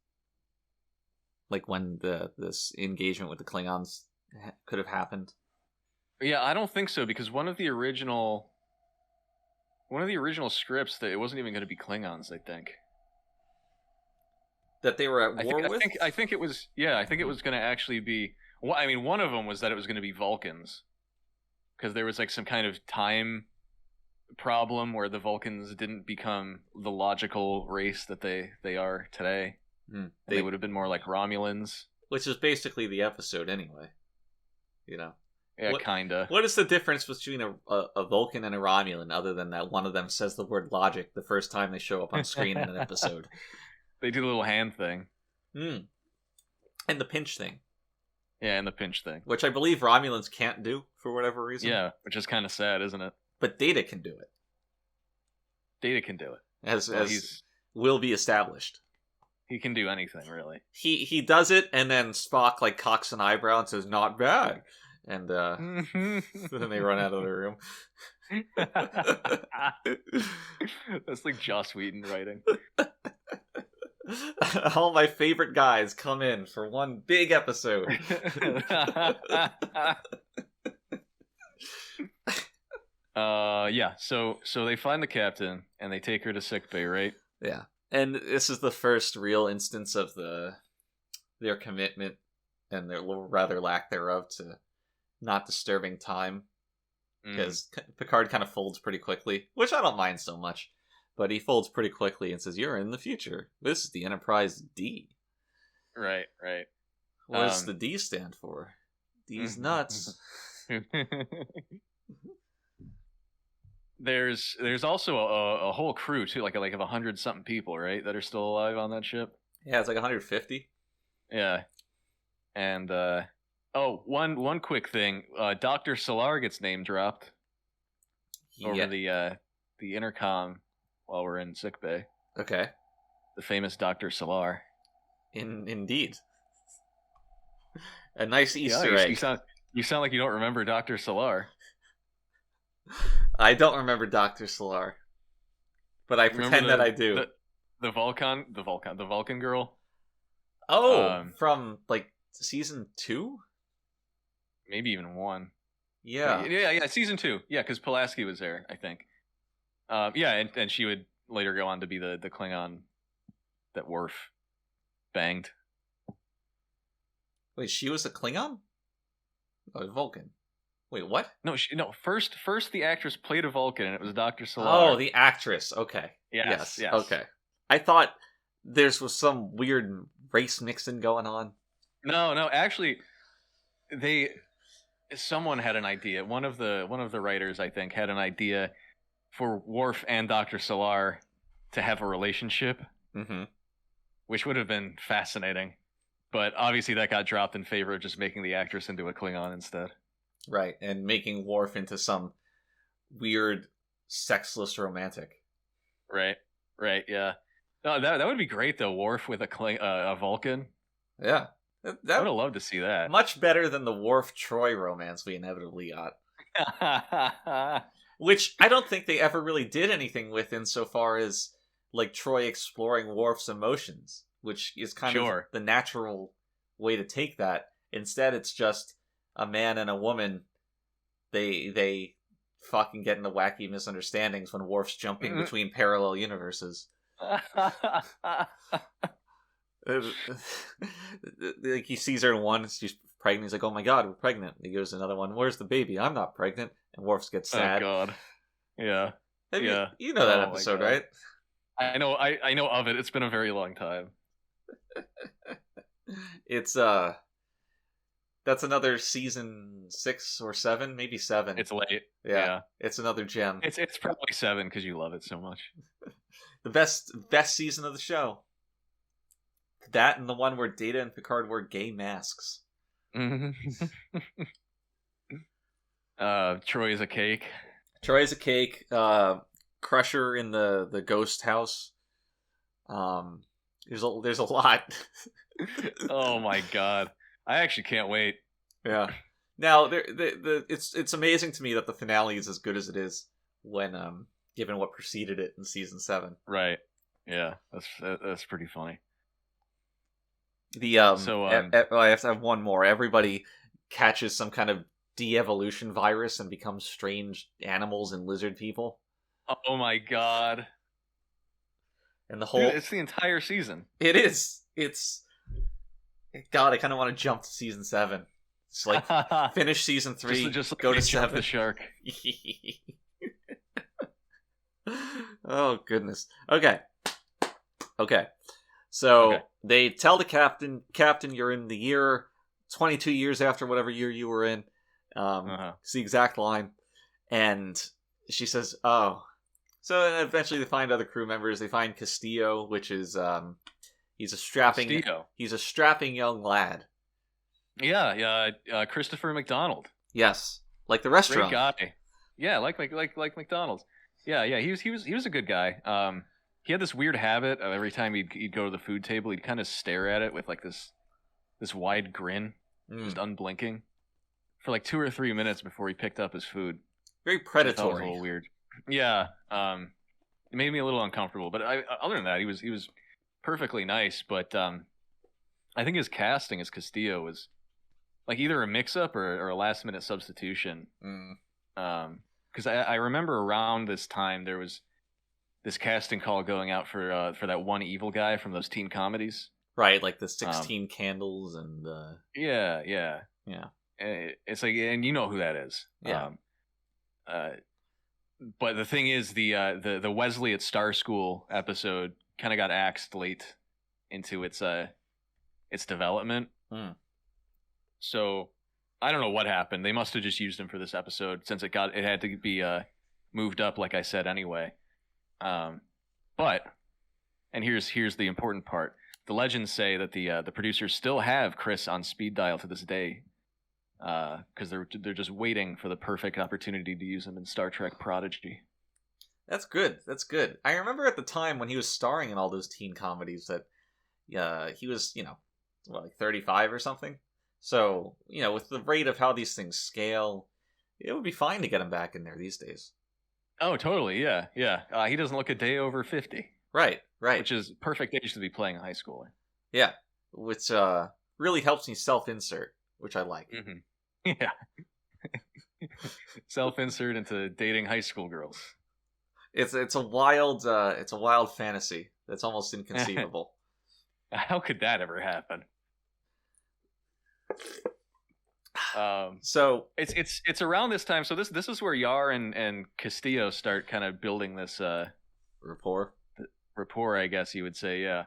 like when this engagement with the Klingons could have happened. Yeah, I don't think so, because one of the original scripts, that it wasn't even going to be Klingons, I think. That they were at war with? I think it was going to actually be... Well, I mean, one of them was that it was going to be Vulcans. Because there was like some kind of time problem where the Vulcans didn't become the logical race that they are today. They would have been more like Romulans. Which is basically the episode anyway. Yeah, kinda. What is the difference between a Vulcan and a Romulan, other than that one of them says the word logic the first time they show up on screen in an episode? They do the little hand thing. And the pinch thing. Yeah, and the pinch thing. Which I believe Romulans can't do, for whatever reason. Yeah, which is kind of sad, isn't it? But Data can do it. Data can do it. As will be established. He can do anything, really. He does it, and then Spock like cocks an eyebrow and says, "Not bad." And then they run out of the room. That's like Joss Whedon writing. All my favorite guys come in for one big episode. Yeah. So they find the captain and they take her to sickbay, right? Yeah. And this is the first real instance of their commitment and their rather lack thereof to not disturbing time. Because Picard kind of folds pretty quickly, which I don't mind so much. But he folds pretty quickly and says, "You're in the future. This is the Enterprise D." Right. What does the D stand for? D's nuts. There's also a whole crew too, like of 100-something people, right, that are still alive on that ship. Yeah, it's like 150. Yeah, and one quick thing, Dr. Solar gets name dropped over the intercom while we're in sickbay. Okay. The famous Dr. Solar. Indeed. A nice Easter egg. You sound like you don't remember Dr. Solar. I don't remember Dr. Solar, but I pretend that I do. The Vulcan girl. Oh, from like season 2, maybe even 1. Yeah, season 2. Yeah, because Pulaski was there, I think. Yeah, and she would later go on to be the Klingon that Worf banged. Wait, she was a Klingon? Oh, a Vulcan. Wait, what? No, First, the actress played a Vulcan, and it was Dr. Solar. Oh, the actress. Okay. Yes. Okay. I thought there was some weird race mixing going on. No. Actually, someone had an idea. One of the writers, I think, had an idea for Worf and Dr. Solar to have a relationship, which would have been fascinating. But obviously, that got dropped in favor of just making the actress into a Klingon instead. Right, and making Worf into some weird, sexless romantic. Right, yeah. No, that would be great, though, Worf with a Vulcan. Yeah. I would have loved to see that. Much better than the Worf-Troy romance we inevitably got. Which I don't think they ever really did anything with insofar as, like, Troy exploring Worf's emotions, which is kind of the natural way to take that. Instead, it's just a man and a woman, they fucking get into wacky misunderstandings when Worf's jumping between parallel universes. Like, he sees her in one, she's pregnant, he's like, "Oh my god, we're pregnant." And he goes to another one, "Where's the baby? I'm not pregnant." And Worf gets sad. Oh god. Yeah. You know that episode, right? I know of it. It's been a very long time. It's that's another season 6 or 7, maybe 7. It's late. Yeah. It's another gem. It's probably 7 because you love it so much. The best season of the show. That and the one where Data and Picard wear gay masks. Troy is a cake. Crusher in the ghost house. There's a lot. Oh my god. I actually can't wait. Yeah. Now, it's amazing to me that the finale is as good as it is when given what preceded it in season 7. Right. Yeah. That's pretty funny. I have to have one more. Everybody catches some kind of de-evolution virus and becomes strange animals and lizard people. Oh my god. And the whole... Dude, it's the entire season. It is. God, I kind of want to jump to season 7. It's like, finish season 3, just go to 7. The shark. Oh, goodness. Okay. So, they tell the captain, you're in the year 22 years after whatever year you were in. It's the exact line. And she says, "Oh." So eventually they find other crew members. They find Castillo, which is he's a strapping young lad. Yeah, Christopher McDonald. Yes, like the restaurant. Great guy. Yeah, like McDonald's. Yeah, he was a good guy. He had this weird habit of every time he'd go to the food table, he'd kind of stare at it with like this wide grin, just unblinking, for like 2 or 3 minutes before he picked up his food. Very predatory. That was a little weird. Yeah, it made me a little uncomfortable. But other than that, he was perfectly nice. But I think his casting as Castillo was like either a mix-up or a last-minute substitution. Because because I remember around this time there was this casting call going out for that one evil guy from those teen comedies. Right, like the 16 Candles and Yeah. yeah. It's like, and you know who that is. Yeah. But the thing is, the Wesley at Star School episode kind of got axed late into its development. So I don't know what happened. They must have just used him for this episode since it had to be moved up, like I said anyway. But and here's the important part. The legends say that the producers still have Chris on speed dial to this day, because they're just waiting for the perfect opportunity to use him in Star Trek Prodigy. That's good. That's good. I remember at the time when he was starring in all those teen comedies that he was, like 35 or something. So, with the rate of how these things scale, it would be fine to get him back in there these days. Oh, totally. Yeah. He doesn't look a day over 50. Right. Which is perfect age to be playing a high schooler. Yeah. Which really helps me self-insert, which I like. Mm-hmm. Yeah. Self-insert into dating high school girls. It's a wild fantasy that's almost inconceivable. How could that ever happen? So it's around this time. So this is where Yar and Castillo start kind of building this rapport, I guess you would say. Yeah.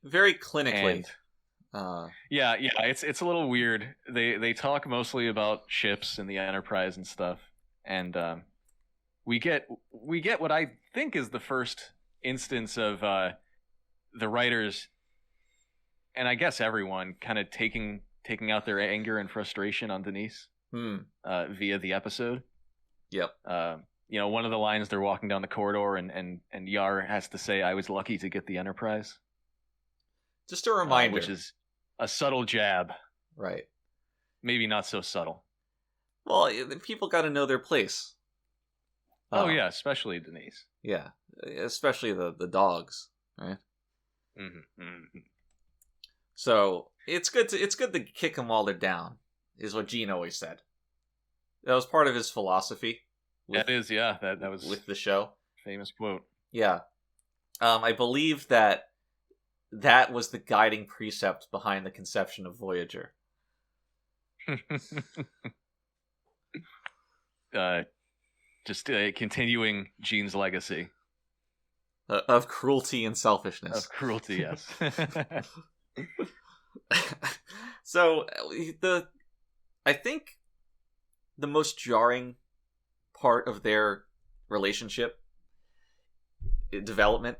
Very clinically. Yeah. It's a little weird. They talk mostly about ships and the Enterprise and stuff, and we get what I think is the first instance of the writers, and I guess everyone, kind of taking out their anger and frustration on Denise via the episode. Yep. One of the lines, they're walking down the corridor and Yar has to say, "I was lucky to get the Enterprise." Just a reminder. Which is a subtle jab. Right. Maybe not so subtle. Well, people got to know their place. Oh, yeah, especially Denise. Yeah, especially the dogs, right? Mm-hmm. So it's good to kick them while they're down, is what Gene always said. That was part of his philosophy. That was with the show. Famous quote. Yeah, I believe that was the guiding precept behind the conception of Voyager. Just continuing Gene's legacy of cruelty and selfishness. Of cruelty, yes. So I think the most jarring part of their relationship development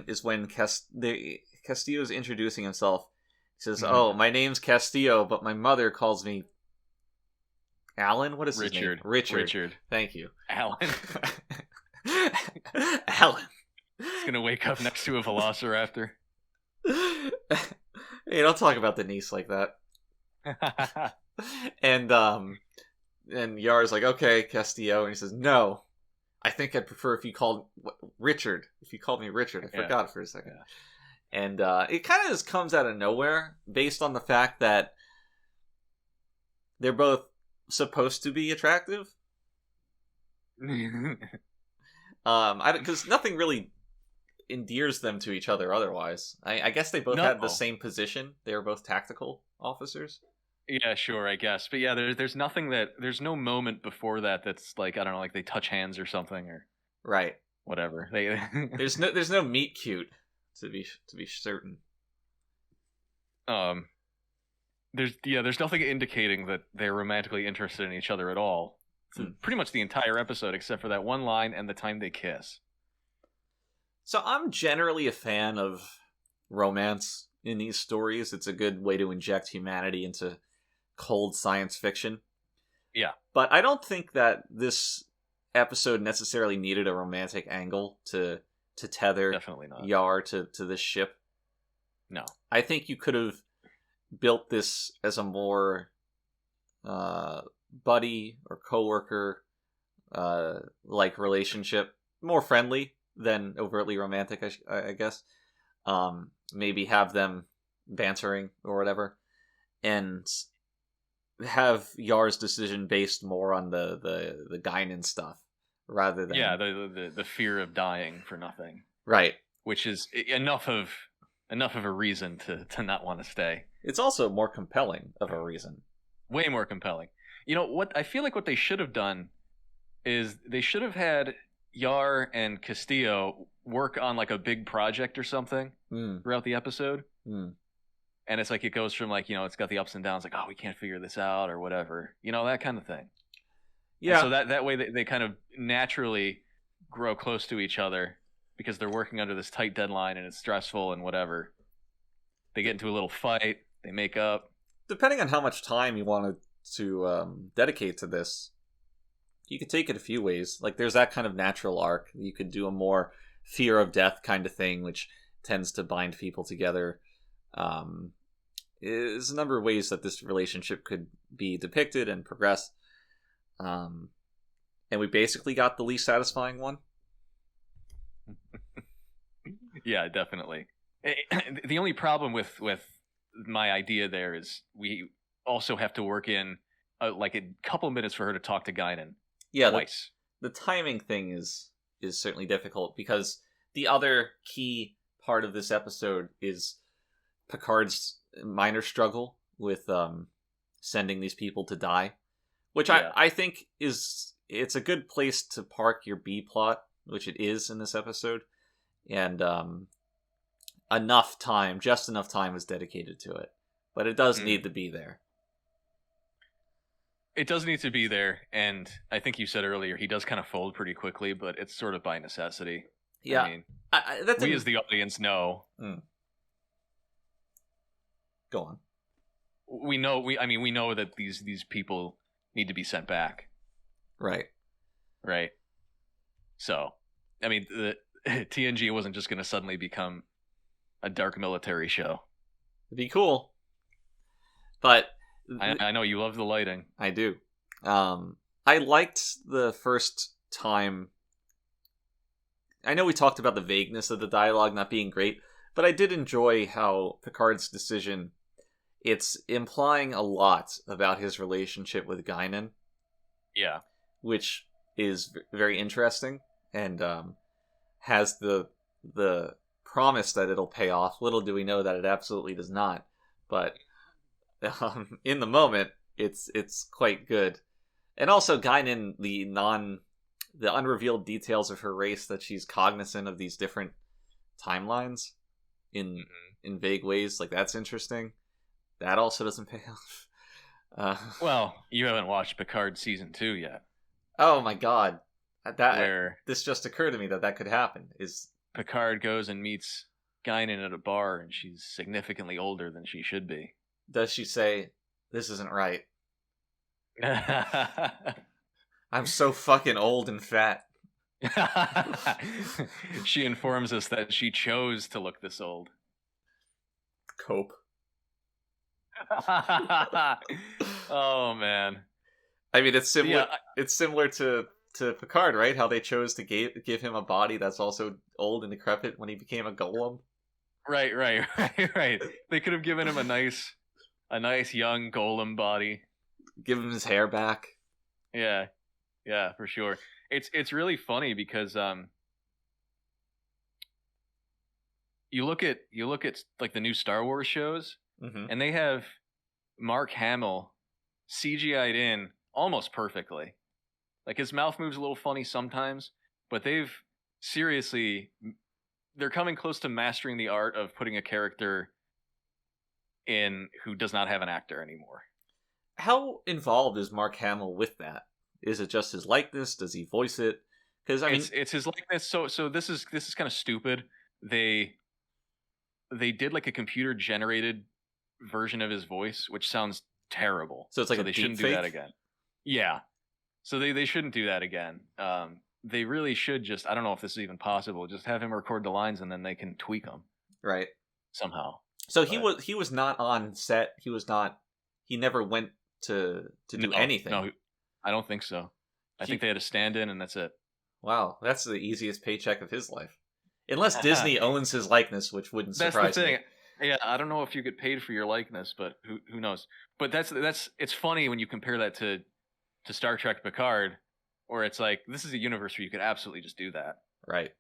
is when Castillo's introducing himself. He says, "Oh, my name's Castillo, but my mother calls me Alan." What is his name? Richard. Thank you. Alan. Alan. He's gonna wake up next to a velociraptor. Hey, don't talk about Denise like that. And Yar's like, "Okay, Castillo," and he says, "No, I think I'd prefer if you called Richard. If you called me Richard." I forgot for a second. Yeah. And it kind of just comes out of nowhere based on the fact that they're both supposed to be attractive. Because nothing really endears them to each other otherwise. I guess they both had the same position. They were both tactical officers. Yeah, sure, I guess. But yeah, there's no moment before that that's like, I don't know, like they touch hands or something, or right, whatever. There's no meet cute to be certain. There's nothing indicating that they're romantically interested in each other at all. Pretty much the entire episode, except for that one line and the time they kiss. So I'm generally a fan of romance in these stories. It's a good way to inject humanity into cold science fiction. Yeah. But I don't think that this episode necessarily needed a romantic angle to tether Definitely not. Yar to this ship. No. I think you could have built this as a more buddy or coworker like relationship, more friendly than overtly romantic, I guess. Maybe have them bantering or whatever, and have Yar's decision based more on the Guinan stuff rather than the fear of dying for nothing, right, which is enough of a reason to not want to stay. It's also more compelling of a reason. Way more compelling. You know what? I feel like what they should have done is they should have had Yar and Castillo work on like a big project or something throughout the episode. And it's like it goes from like, it's got the ups and downs, like, oh, we can't figure this out or whatever, that kind of thing. Yeah. And so that way they kind of naturally grow close to each other because they're working under this tight deadline and it's stressful and whatever. They get into a little fight, they make up. Depending on how much time you wanted to dedicate to this, you could take it a few ways. Like there's that kind of natural arc. You could do a more fear of death kind of thing, which tends to bind people together. There's a number of ways that this relationship could be depicted and progress. And we basically got the least satisfying one. Yeah, definitely. The only problem with my idea there is we also have to work in like a couple minutes for her to talk to Guinan. Yeah, twice. The timing thing is certainly difficult because the other key part of this episode is Picard's minor struggle with sending these people to die, which I think it's a good place to park your B plot, which it is in this episode, and just enough time is dedicated to it, but it does need to be there. It does need to be there, and I think you said earlier he does kind of fold pretty quickly, but it's sort of by necessity. Yeah, I mean, we as the audience know. Go on. We know that these people need to be sent back. Right. So, I mean, the TNG wasn't just going to suddenly become a dark military show. It'd be cool, but I know you love the lighting. I do. I liked the first time. I know we talked about the vagueness of the dialogue not being great, but I did enjoy how Picard's decision, it's implying a lot about his relationship with Guinan. Yeah. Which is very interesting and has the promise that it'll pay off. Little do we know that it absolutely does not. But in the moment, it's quite good. And also Guinan, the unrevealed details of her race, that she's cognizant of these different timelines in vague ways, like that's interesting. That also doesn't pay off. Well, you haven't watched Picard season 2 yet. Oh my god, this just occurred to me that could happen. Is Picard goes and meets Guinan at a bar, and she's significantly older than she should be. Does she say, "This isn't right"? I'm so fucking old and fat. She informs us that she chose to look this old. Cope. Oh man. I mean, it's similar. Yeah, it's similar to Picard, right? How they chose to give him a body that's also old and decrepit when he became a golem. Right. They could have given him a nice young golem body. Give him his hair back. Yeah, for sure. It's really funny because you look at like the new Star Wars shows, and they have Mark Hamill CGI'd in almost perfectly. Like his mouth moves a little funny sometimes, but they're coming close to mastering the art of putting a character in who does not have an actor anymore. How involved is Mark Hamill with that? Is it just his likeness? Does he voice it? Because I mean, it's his likeness. So this is kind of stupid. They did like a computer generated version of his voice, which sounds terrible. So it's like they shouldn't do that again. Yeah. So they shouldn't do that again. They really should just, I don't know if this is even possible, just have him record the lines and then they can tweak them. Right. Somehow. So he was not on set. He never went to do anything. No, I don't think so. I think they had a stand-in and that's it. Wow, that's the easiest paycheck of his life. Unless Disney owns his likeness, which wouldn't surprise me. Yeah, I don't know if you get paid for your likeness, but who knows? But that's it's funny when you compare that to Star Trek Picard, where it's like this is a universe where you could absolutely just do that, Right.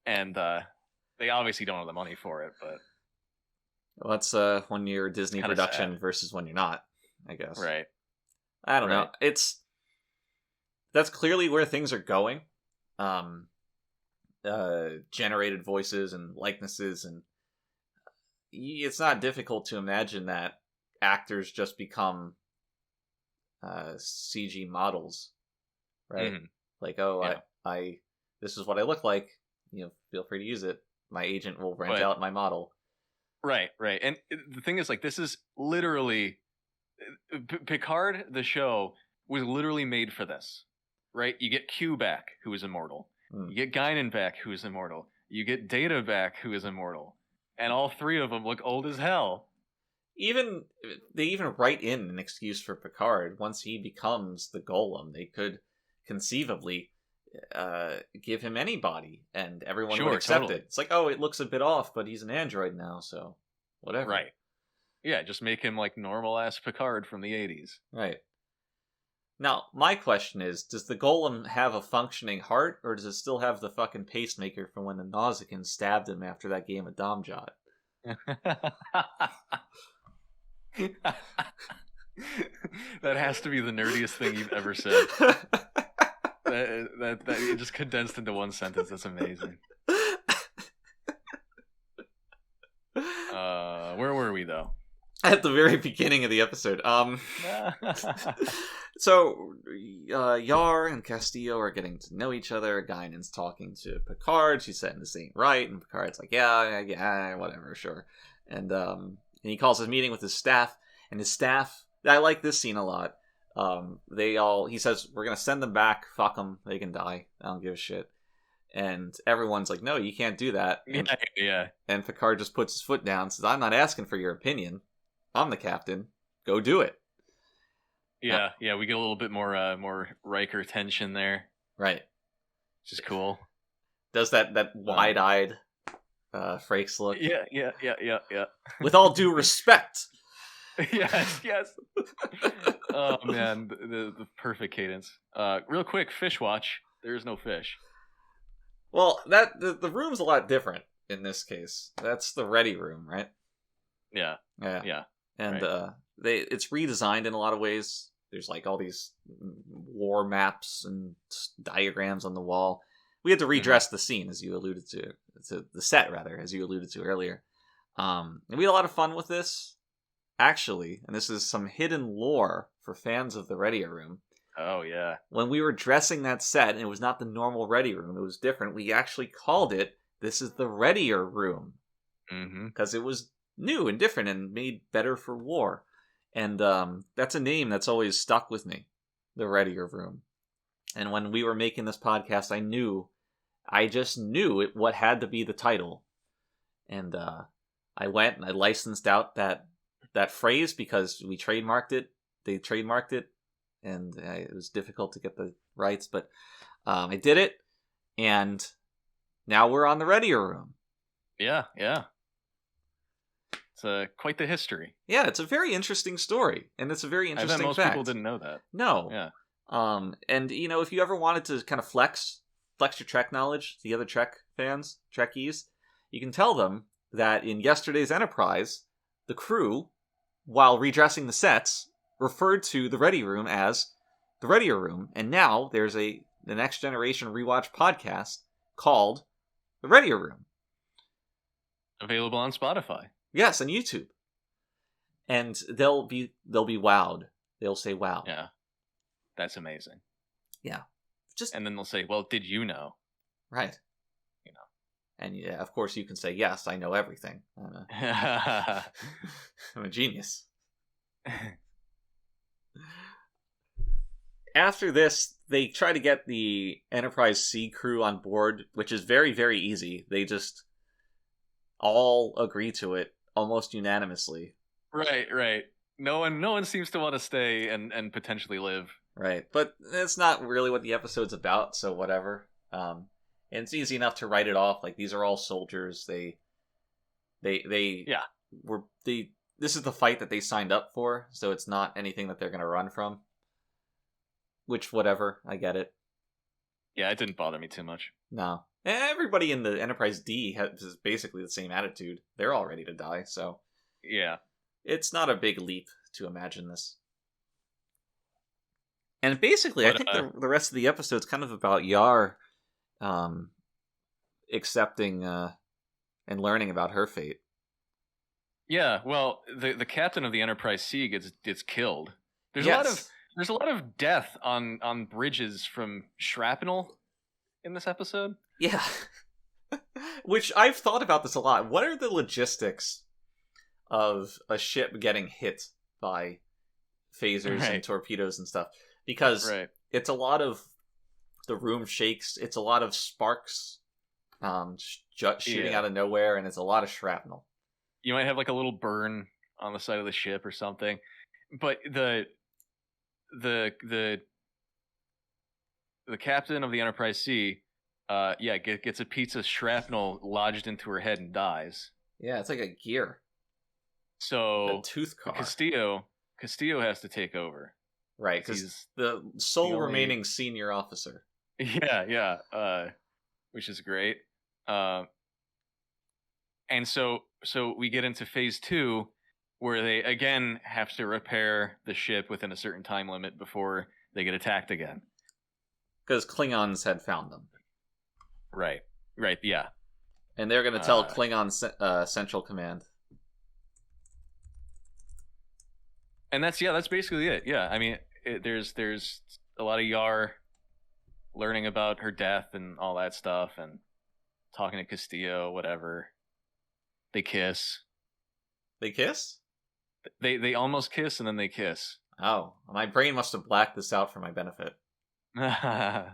and they obviously don't have the money for it, but Well, that's when you're a Disney kinda production sad. versus when you're not, I guess. right. I don't know. Right. That's clearly where things are going. Generated voices and likenesses, and it's not difficult to imagine that actors just become CG models, right? Mhm. Like, oh, Yeah. I this is what I look like. Feel free to use it. My agent will rent But- out my model. Right, and the thing is, like, this is literally Picard. The show was literally made for this, right? You get Q back, who is immortal. Hmm. You get Guinan back, who is immortal. You get Data back, who is immortal, and all three of them look old as hell. They even write in an excuse for Picard. Once he becomes the Golem, they could conceivably give him any body, and everyone Sure, would accept totally. it. It's like, oh, it looks a bit off, but he's an android now, so whatever. Right. Yeah, just make him like normal ass Picard from the 80s. Right. Now, my question is, does the Golem have a functioning heart, or does it still have the fucking pacemaker from when the Nausicaan stabbed him after that game of Domjot? That has to be the nerdiest thing you've ever said. That it just condensed into one sentence. That's amazing. Where were we though? At the very beginning of the episode. So, Yar and Castillo are getting to know each other. Guinan's talking to Picard. She's saying this ain't right, and Picard's like, yeah, whatever, sure. And he calls his meeting with his staff, and his staff. I like this scene a lot. He says, we're gonna send them back. Fuck them. They can die. I don't give a shit. And everyone's like, no, you can't do that. And, Yeah. and Picard just puts his foot down, says, I'm not asking for your opinion. I'm the captain. Go do it. Yeah, we get a little bit more Riker tension there, Right. which is cool. Does that wide-eyed Frakes look. Yeah. With all due respect. yes. Oh man, the perfect cadence. Real quick, fish watch. There is no fish. Well, the room's a lot different in this case. That's the Ready Room, right? Yeah. And right. it's redesigned in a lot of ways. There's like all these war maps and diagrams on the wall. We had to redress the scene, as you alluded to the set rather, as you alluded to earlier. And we had a lot of fun with this, actually. And this is some hidden lore for fans of the Readier Room. Oh yeah. When we were dressing that set, and it was not the normal Ready Room, it was different. We actually called it, this is the Readier Room. Mm-hmm. Because it was new and different and made better for war. And that's a name that's always stuck with me, the Readier Room. And when we were making this podcast, I just knew what had to be the title. And I went and I licensed out that phrase because we trademarked it. They trademarked it, and it was difficult to get the rights, but I did it, and now we're on the Readier Room. Yeah. It's quite the history. Yeah, it's a very interesting story, and it's a very interesting I bet most fact. people didn't know that. No. Yeah. And if you ever wanted to kind of flex your Trek knowledge, the other Trekkies, you can tell them that in yesterday's Enterprise, the crew, while redressing the sets, referred to the Ready Room as the Readier Room, and now there's the Next Generation Rewatch podcast called the Readier Room. Available on Spotify. Yes, on YouTube. And they'll be wowed. They'll say, "Wow." Yeah. That's amazing. Yeah. And then they'll say, "Well, did you know?" Right. And yeah, of course you can say, "Yes, I know everything. I'm a genius." After this, they try to get the Enterprise C crew on board, which is very, very easy. They just all agree to it almost unanimously. Right. No one seems to want to stay and potentially live. Right, but it's not really what the episode's about, so whatever. And it's easy enough to write it off. Like, these are all soldiers. They this is the fight that they signed up for, so it's not anything that they're going to run from. Which, whatever, I get it. Yeah, it didn't bother me too much. No. Everybody in the Enterprise D has basically the same attitude. They're all ready to die, so... Yeah. It's not a big leap to imagine this. And basically, I think the rest of the episode's kind of about Yar accepting and learning about her fate. Yeah, well, the captain of the Enterprise C gets killed. There's a lot of death on bridges from shrapnel in this episode. Yeah. Which I've thought about this a lot. What are the logistics of a ship getting hit by phasers and torpedoes and stuff? Because it's a lot of the room shakes, it's a lot of sparks shooting out of nowhere, and it's a lot of shrapnel. You might have like a little burn on the side of the ship or something. But the captain of the Enterprise C, gets a piece of shrapnel lodged into her head and dies. Yeah, it's like a gear. So a tooth car. Castillo has to take over. Right, because he's the sole remaining senior officer. Yeah, which is great. And so we get into phase 2, where they again have to repair the ship within a certain time limit before they get attacked again. Because Klingons had found them. Right, yeah. And they're going to tell Klingon Central Command. And that's basically it. Yeah, I mean, there's a lot of Yar learning about her death and all that stuff, and talking to Castillo, whatever. They kiss. They kiss? They almost kiss, and then they kiss. Oh, my brain must have blacked this out for my benefit. I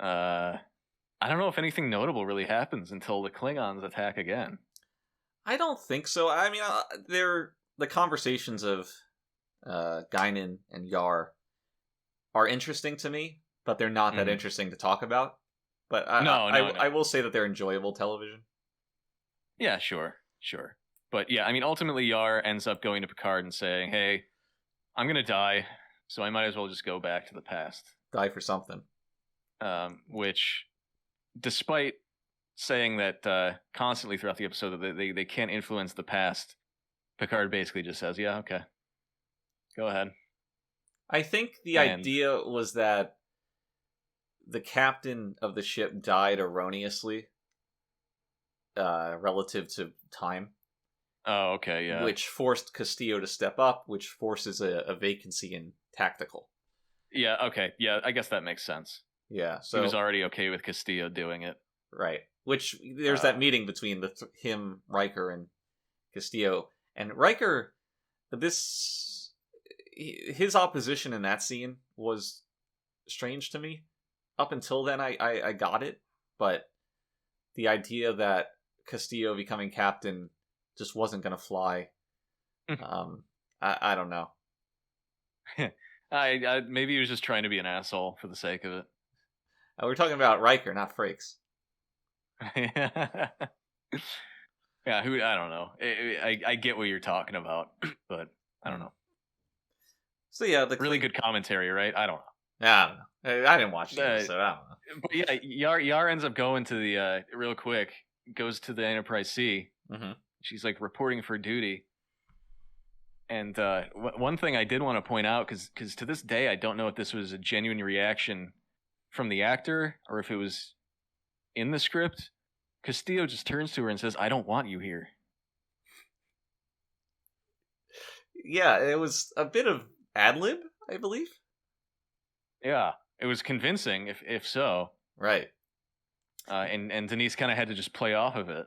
don't know if anything notable really happens until the Klingons attack again. I don't think so. I mean, the conversations of Guinan and Yar are interesting to me, but they're not that interesting to talk about. But I will say that they're enjoyable television. Yeah, sure. But yeah, I mean, ultimately Yar ends up going to Picard and saying, hey, I'm going to die, so I might as well just go back to the past. Die for something. Which, despite saying that constantly throughout the episode that they can't influence the past, Picard basically just says, yeah, okay. Go ahead. I think the idea was that the captain of the ship died erroneously relative to time. Oh, okay, yeah. Which forced Castillo to step up, which forces a vacancy in tactical. Yeah, okay. Yeah, I guess that makes sense. Yeah, so... He was already okay with Castillo doing it. Right. Which, there's that meeting between him, Riker, and Castillo. And Riker, his opposition in that scene was strange to me. Up until then, I got it. But the idea that Castillo becoming captain just wasn't going to fly. I don't know. Maybe he was just trying to be an asshole for the sake of it. We're talking about Riker, not Frakes. Yeah, I don't know. I get what you're talking about, but I don't know. So yeah, really good commentary, right? I don't know. Yeah, I don't know. I didn't watch the episode. I don't know. But yeah, Yar ends up going to the real quick. Goes to the Enterprise C. Mm-hmm. She's like reporting for duty. And one thing I did want to point out, because to this day I don't know if this was a genuine reaction from the actor or if it was in the script. Castillo just turns to her and says, "I don't want you here." Yeah, it was a bit of ad-lib, I believe. Yeah, it was convincing, if so. Right. And Denise kind of had to just play off of it.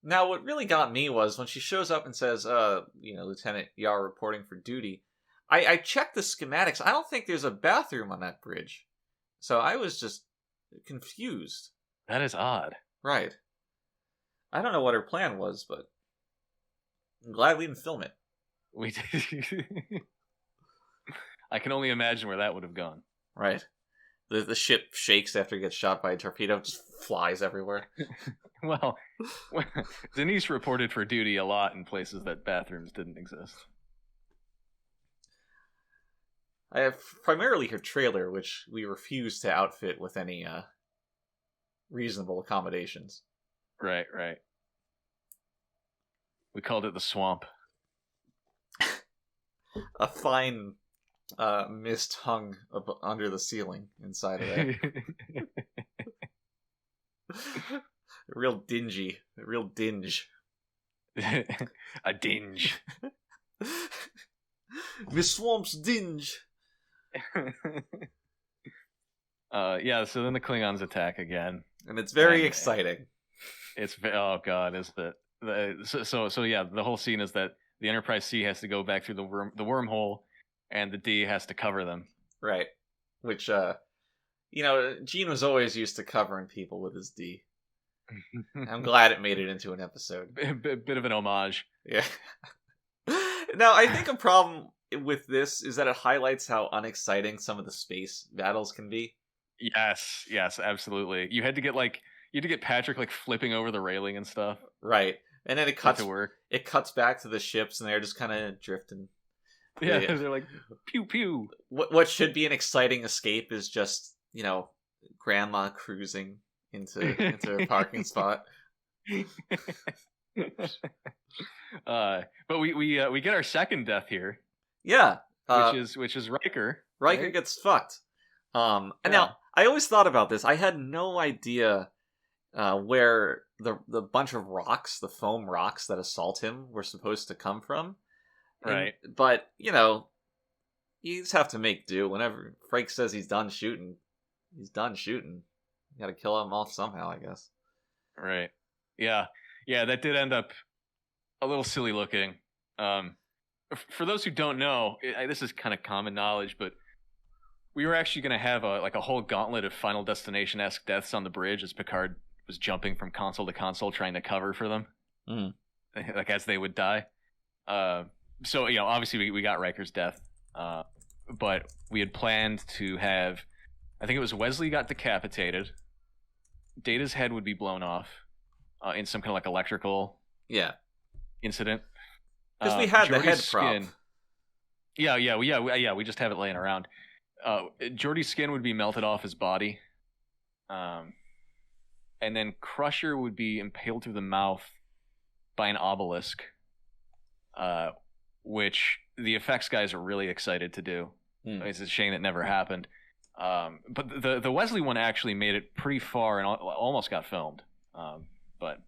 Now, what really got me was when she shows up and says, Lieutenant Yar reporting for duty. I checked the schematics. I don't think there's a bathroom on that bridge. So I was just confused. That is odd. Right. I don't know what her plan was, but I'm glad we didn't film it. We did. I can only imagine where that would have gone. Right. The ship shakes after it gets shot by a torpedo, just flies everywhere. Well, Denise reported for duty a lot in places that bathrooms didn't exist. I have primarily her trailer, which we refuse to outfit with any reasonable accommodations. Right. We called it the swamp. A fine mist hung under the ceiling inside of it. Real dingy. A real dinge. A dinge. Miss Swamp's dinge. Yeah, so then the Klingons attack again. And it's very exciting. Oh god, is that so yeah, the whole scene is that the Enterprise C has to go back through the wormhole, and the D has to cover them. Right. Which Gene was always used to covering people with his D. I'm glad it made it into an episode. Bit of an homage. Yeah. Now, I think a problem with this is that it highlights how unexciting some of the space battles can be. Yes, absolutely. You had to get Patrick like flipping over the railing and stuff. Right. And then it cuts to work. It cuts back to the ships and they're just kind of drifting. Yeah, they're like pew pew. What should be an exciting escape is just, grandma cruising into a parking spot. But we get our second death here. Yeah. Which is Riker. Riker right? gets fucked. And now I always thought about this. I had no idea where the bunch of rocks, the foam rocks that assault him, were supposed to come from. Right. But you just have to make do. Whenever Frakes says he's done shooting, he's done shooting. You got to kill him off somehow, I guess. Right. Yeah. That did end up a little silly looking. For those who don't know, this is kind of common knowledge, but we were actually going to have a whole gauntlet of Final Destination-esque deaths on the bridge as Picard was jumping from console to console trying to cover for them, like as they would die. So obviously we got Riker's death, but we had planned to have, I think it was Wesley got decapitated, Data's head would be blown off in some kind of like electrical incident. Because we had the head prop. We just have it laying around. Geordi's skin would be melted off his body. And then Crusher would be impaled through the mouth by an obelisk, which the effects guys are really excited to do. It's a shame it never happened. But the Wesley one actually made it pretty far and almost got filmed. But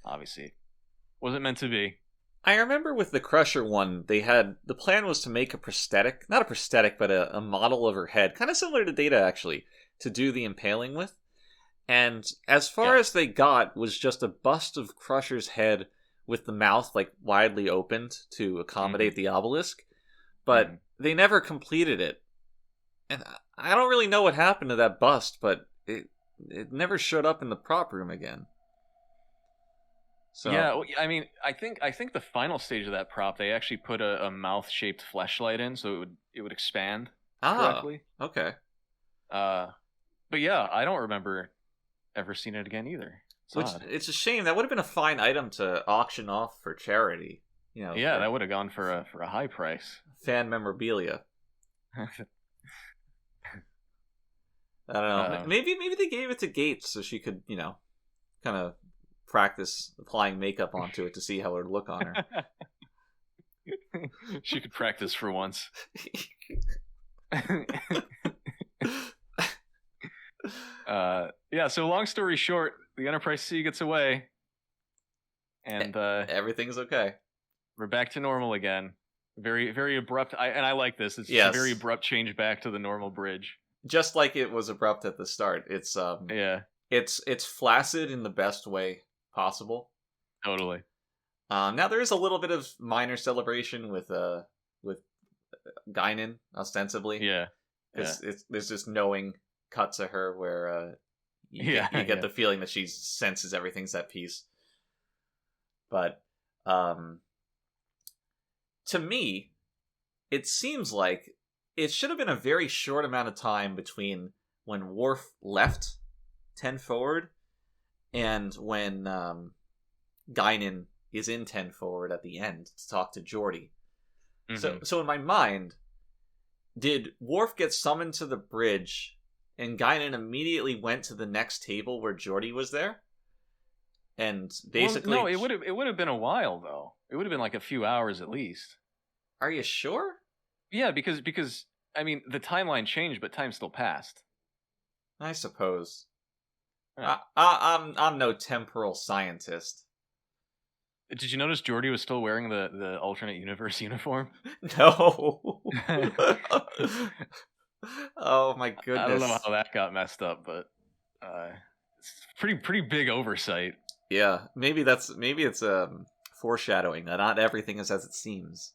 obviously wasn't meant to be. I remember with the Crusher one, the plan was to make a prosthetic, not a prosthetic, but a model of her head, kind of similar to Data actually, to do the impaling with. And as far as they got was just a bust of Crusher's head with the mouth like widely opened to accommodate the obelisk, but they never completed it. And I don't really know what happened to that bust, but it never showed up in the prop room again. So yeah, I mean, I think the final stage of that prop, they actually put a mouth-shaped fleshlight in, so it would expand correctly. Okay. But yeah, I don't remember ever seeing it again either. It's a shame. That would have been a fine item to auction off for charity. That would have gone for a high price. Fan memorabilia. I don't know. Maybe they gave it to Gates so she could, kind of practice applying makeup onto it to see how it would look on her. She could practice for once. So long story short, the Enterprise C gets away, and everything's okay. We're back to normal again. Very, very abrupt. I like this. It's just a very abrupt change back to the normal bridge. Just like it was abrupt at the start. It's it's flaccid in the best way possible. Totally. Now there is a little bit of minor celebration with Guinan, ostensibly. Yeah. There's just knowing cuts of her where you get the feeling that she senses everything's at peace. But to me, it seems like it should have been a very short amount of time between when Worf left 10 Forward and when Guinan is in 10 Forward at the end to talk to Geordi. Mm-hmm. So in my mind, did Worf get summoned to the bridge and Guinan immediately went to the next table where Geordi was there? And basically... Well, no, it would have been a while, though. It would have been like a few hours at least. Are you sure? Yeah, because I mean, the timeline changed, but time still passed. I suppose. Yeah. I'm no temporal scientist. Did you notice Geordi was still wearing the alternate universe uniform? No. Oh my goodness. I don't know how that got messed up, but it's pretty big oversight. Yeah, maybe it's foreshadowing that not everything is as it seems.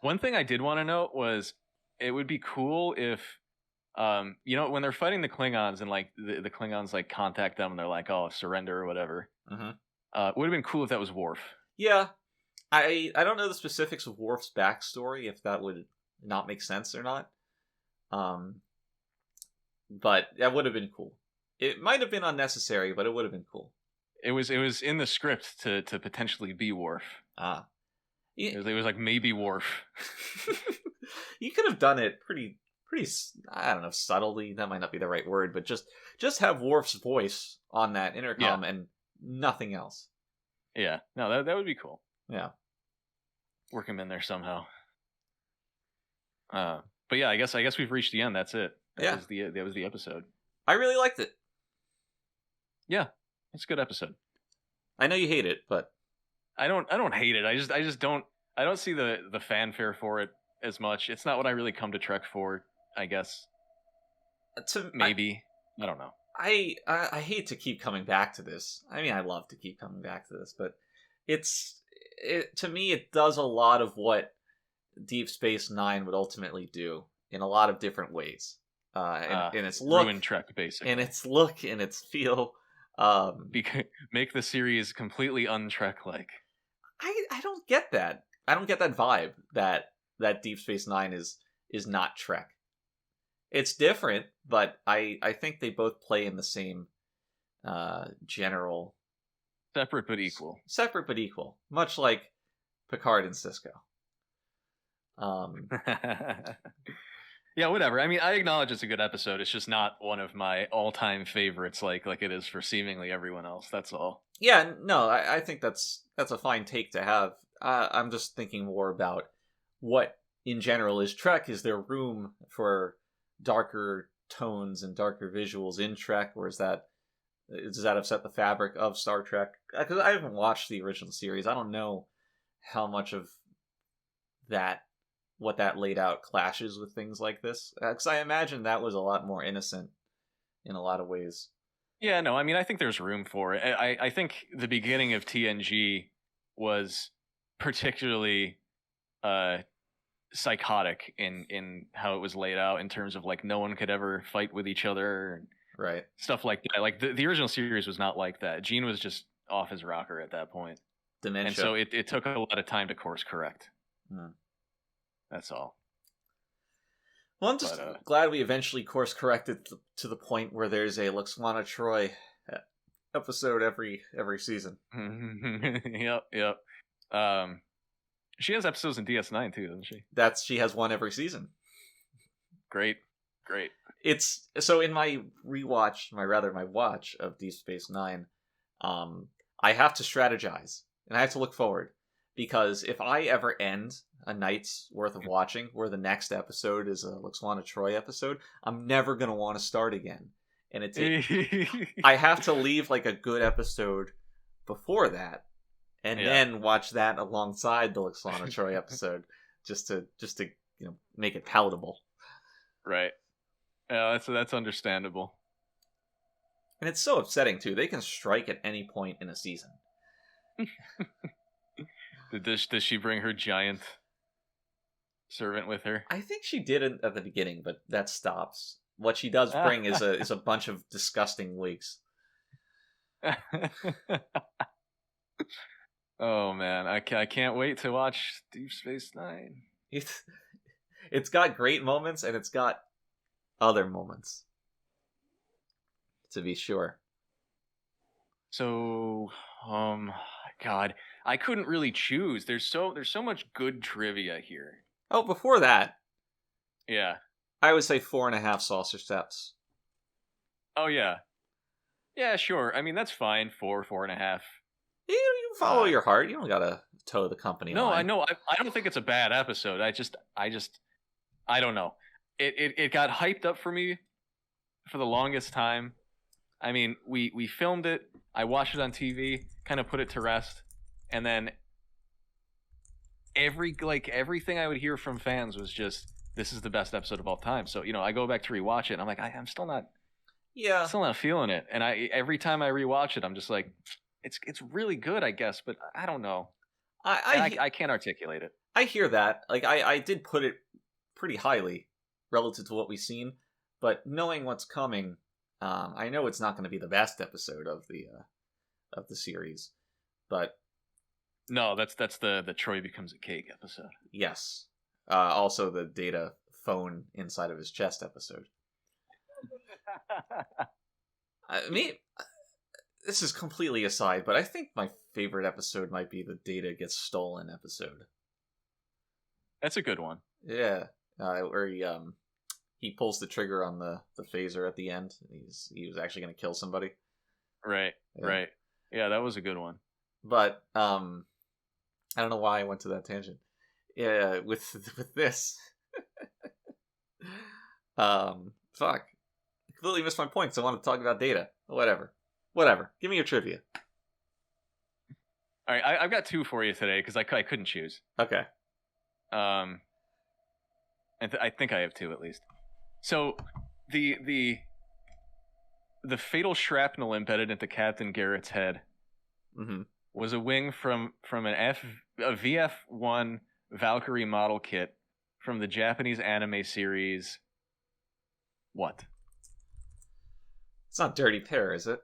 One thing I did want to note was it would be cool if when they're fighting the Klingons and like the Klingons like contact them and they're like, oh, surrender or whatever. Mm-hmm. It would have been cool if that was Worf. Yeah, I don't know the specifics of Worf's backstory, if that would not make sense or not. But that would have been cool. It might have been unnecessary, but it would have been cool. It was in the script to potentially be Worf. Ah, it was like maybe Worf. You could have done it pretty. I don't know, subtly. That might not be the right word, but just have Worf's voice on that intercom and nothing else. Yeah, no, that would be cool. Yeah, work him in there somehow. But yeah, I guess we've reached the end. That's it. That was the episode. I really liked it. Yeah, it's a good episode. I know you hate it, but I don't hate it. I just don't see the fanfare for it as much. It's not what I really come to Trek for, I guess. Maybe. I don't know. I hate to keep coming back to this. I mean, I love to keep coming back to this, but to me, it does a lot of what Deep Space Nine would ultimately do in a lot of different ways. In its look, ruin Trek, basically. In its look, in its feel. Make the series completely un-Trek-like. I don't get that. I don't get that vibe that Deep Space Nine is not Trek. It's different, but I think they both play in the same general... Separate but equal. Separate but equal. Much like Picard and Sisko. Yeah, whatever. I mean, I acknowledge it's a good episode. It's just not one of my all-time favorites like it is for seemingly everyone else. That's all. Yeah, no, I think that's a fine take to have. I'm just thinking more about what, in general, is Trek. Is there room for darker tones and darker visuals in Trek, or does that upset the fabric of Star Trek? Because I haven't watched the original series. I don't know how much of that, what that laid out, clashes with things like this. Because I imagine that was a lot more innocent in a lot of ways. Yeah, no, I mean, I think there's room for it. I think the beginning of TNG was particularly psychotic in how it was laid out in terms of like no one could ever fight with each other and right, stuff like that. Like the original series was not like that. Gene was just off his rocker at that point. Dementia. And so it took a lot of time to course correct. That's all. Well, I'm just glad we eventually course corrected to the point where there's a Luxwana Troy episode every season. Yep. She has episodes in DS9 too, doesn't she? She has one every season. Great. It's so in my watch of Deep Space Nine, I have to strategize and I have to look forward, because if I ever end a night's worth of watching where the next episode is a Luxwana Troy episode, I'm never gonna want to start again. And I have to leave like a good episode before that, and then watch that alongside the Luxwana Troy episode, just to make it palatable. Right. Yeah, that's understandable. And it's so upsetting too. They can strike at any point in a season. Does she bring her giant servant with her? I think she did it at the beginning, but that stops. What she does bring is a bunch of disgusting wigs. Oh man, I can't wait to watch Deep Space Nine. It's got great moments and it's got other moments. to be sure. So, God, I couldn't really choose. There's so much good trivia here. Oh, before that, Yeah. I would say 4.5 saucer steps. Oh yeah. Yeah, sure. I mean, that's fine. 4.5. You follow your heart. You don't gotta toe the company No, line. I know. I don't think it's a bad episode. I don't know. It got hyped up for me for the longest time. I mean, we filmed it. I watched it on TV, kind of put it to rest, and then everything I would hear from fans was just, this is the best episode of all time. So, I go back to rewatch it and I'm like, I'm still not feeling it. And every time I rewatch it, I'm just like, it's really good, I guess, but I don't know. I can't articulate it. I hear that. Like, I did put it pretty highly relative to what we've seen, but knowing what's coming, I know it's not going to be the best episode of the series, but no, that's the Troy becomes a cake episode. Yes. Also the Data phone inside of his chest episode. I mean, this is completely aside, but I think my favorite episode might be the Data gets stolen episode. That's a good one. Yeah, where he pulls the trigger on the phaser at the end. He was actually going to kill somebody. Right, yeah. Right. Yeah, that was a good one. But I don't know why I went to that tangent. Yeah, with this, fuck, I completely missed my point. So I wanted to talk about Data. Whatever. Give me your trivia. All right, I've got 2 for you today because I couldn't choose. Okay. I think I have 2 at least. So the fatal shrapnel embedded into Captain Garrett's head was a wing from a VF-1 Valkyrie model kit from the Japanese anime series. What? It's not Dirty Pair, is it?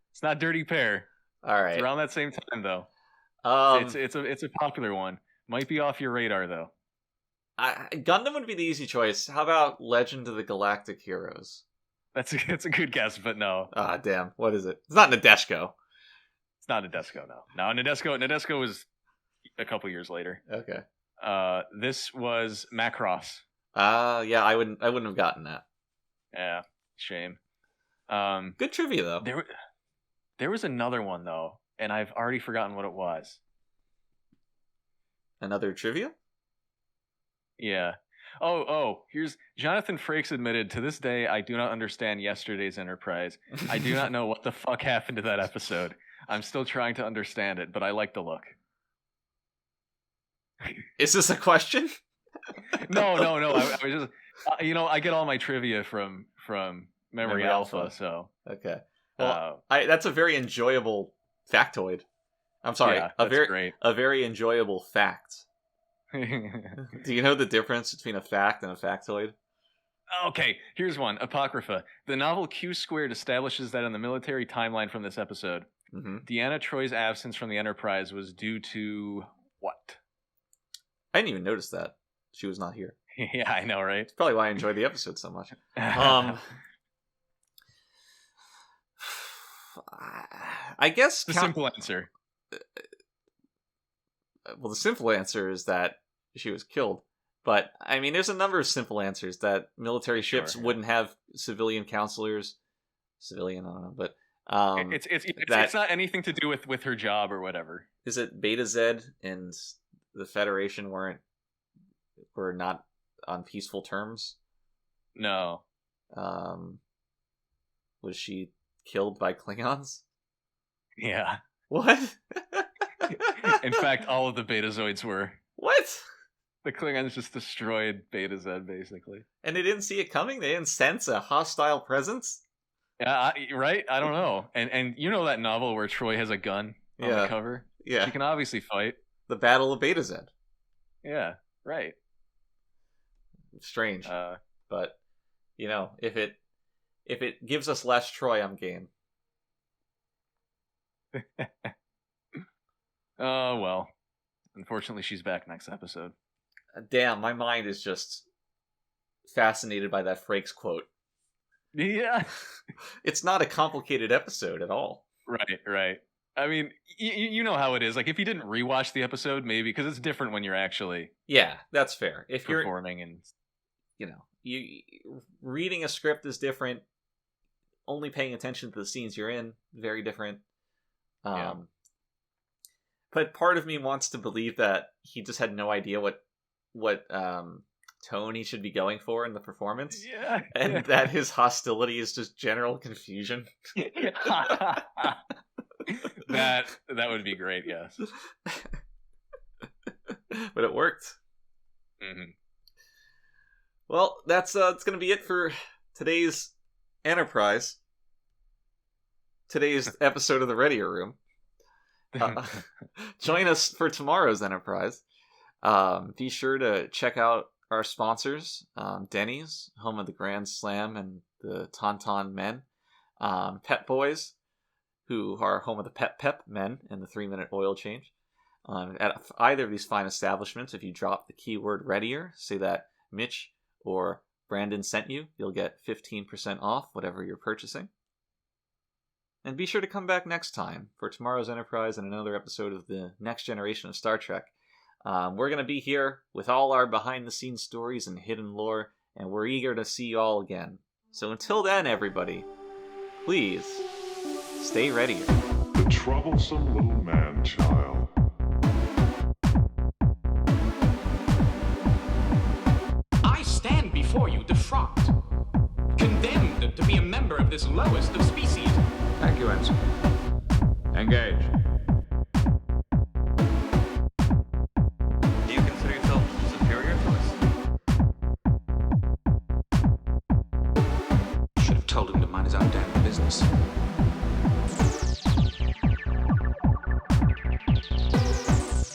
It's not Dirty Pair. All right. It's around that same time though. It's a popular one. Might be off your radar though. Gundam would be the easy choice. How about Legend of the Galactic Heroes? That's a good guess, but no. Ah, damn. What is it? It's not Nadeshiko. It's not Nadeshiko, no. No, Nadeshiko was a couple years later. Okay. This was Macross. Yeah, I wouldn't have gotten that. Yeah, shame. Good trivia though. There was another one though, and I've already forgotten what it was. Another trivia? Yeah. Oh, here's Jonathan Frakes admitted, to this day, I do not understand yesterday's Enterprise. I do not know what the fuck happened to that episode. I'm still trying to understand it, but I like the look. Is this a question? No. I was just, I get all my trivia from Memory Alpha, so. Okay. Well, that's a very enjoyable factoid. I'm sorry, yeah, great. A very enjoyable fact. Do you know the difference between a fact and a factoid? Okay, here's one. Apocrypha. The novel Q² establishes that in the military timeline from this episode, Deanna Troy's absence from the Enterprise was due to what? I didn't even notice that. She was not here. Yeah, I know, right? It's probably why I enjoyed the episode so much. I guess the simple answer. Well, the simple answer is that she was killed. But, I mean, there's a number of simple answers that military ships wouldn't have civilian counselors. Civilian, I don't know, but... it's not anything to do with her job or whatever. Is it Beta Z and the Federation were not on peaceful terms? No. Was she killed by Klingons? Yeah. What? In fact, all of the Betazoids were. What? The Klingons just destroyed Beta Z, basically. And they didn't see it coming? They didn't sense a hostile presence? Yeah, right? I don't know. And you know that novel where Troy has a gun on the cover? Yeah. She can obviously fight. The Battle of Beta Z. Yeah, right. Strange. But, if it gives us less Troy, I'm game. Oh, well. Unfortunately, she's back next episode. Damn, my mind is just fascinated by that Frakes quote. Yeah. It's not a complicated episode at all. Right. I mean, you know how it is. Like, if you didn't rewatch the episode, maybe, because it's different when you're actually Yeah, that's fair. If you're performing and... you reading a script is different. Only paying attention to the scenes you're in, very different. But part of me wants to believe that he just had no idea what tone he should be going for in the performance. Yeah. And that his hostility is just general confusion. That would be great, yes. But it worked. Mm-hmm. Well, that's going to be it for today's Enterprise. Today's episode of the Readier Room. Join us for tomorrow's Enterprise. Be sure to check out our sponsors, Denny's, home of the Grand Slam and the Tauntaun Men, Pep Boys, who are home of the Pep Men and the 3-minute oil change. At either of these fine establishments, if you drop the keyword Readier, say that Mitch or Brandon sent you, you'll get 15% off whatever you're purchasing. And be sure to come back next time for tomorrow's Enterprise and another episode of the next generation of Star Trek. We're going to be here with all our behind-the-scenes stories and hidden lore, and we're eager to see you all again. So until then, everybody, please stay ready. The troublesome little man-child. I stand before you defrocked, condemned to be a member of this lowest of species. Thank you, Ensign. Engage. Do you consider yourself superior to us? Should have told him to mind his own damn business.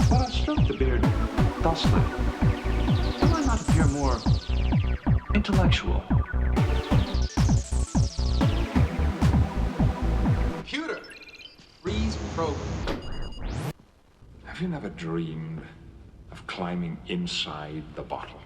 But I stroked the beard thusly. Do I not appear more intellectual? Computer, freeze program. Have you never dreamed of climbing inside the bottle?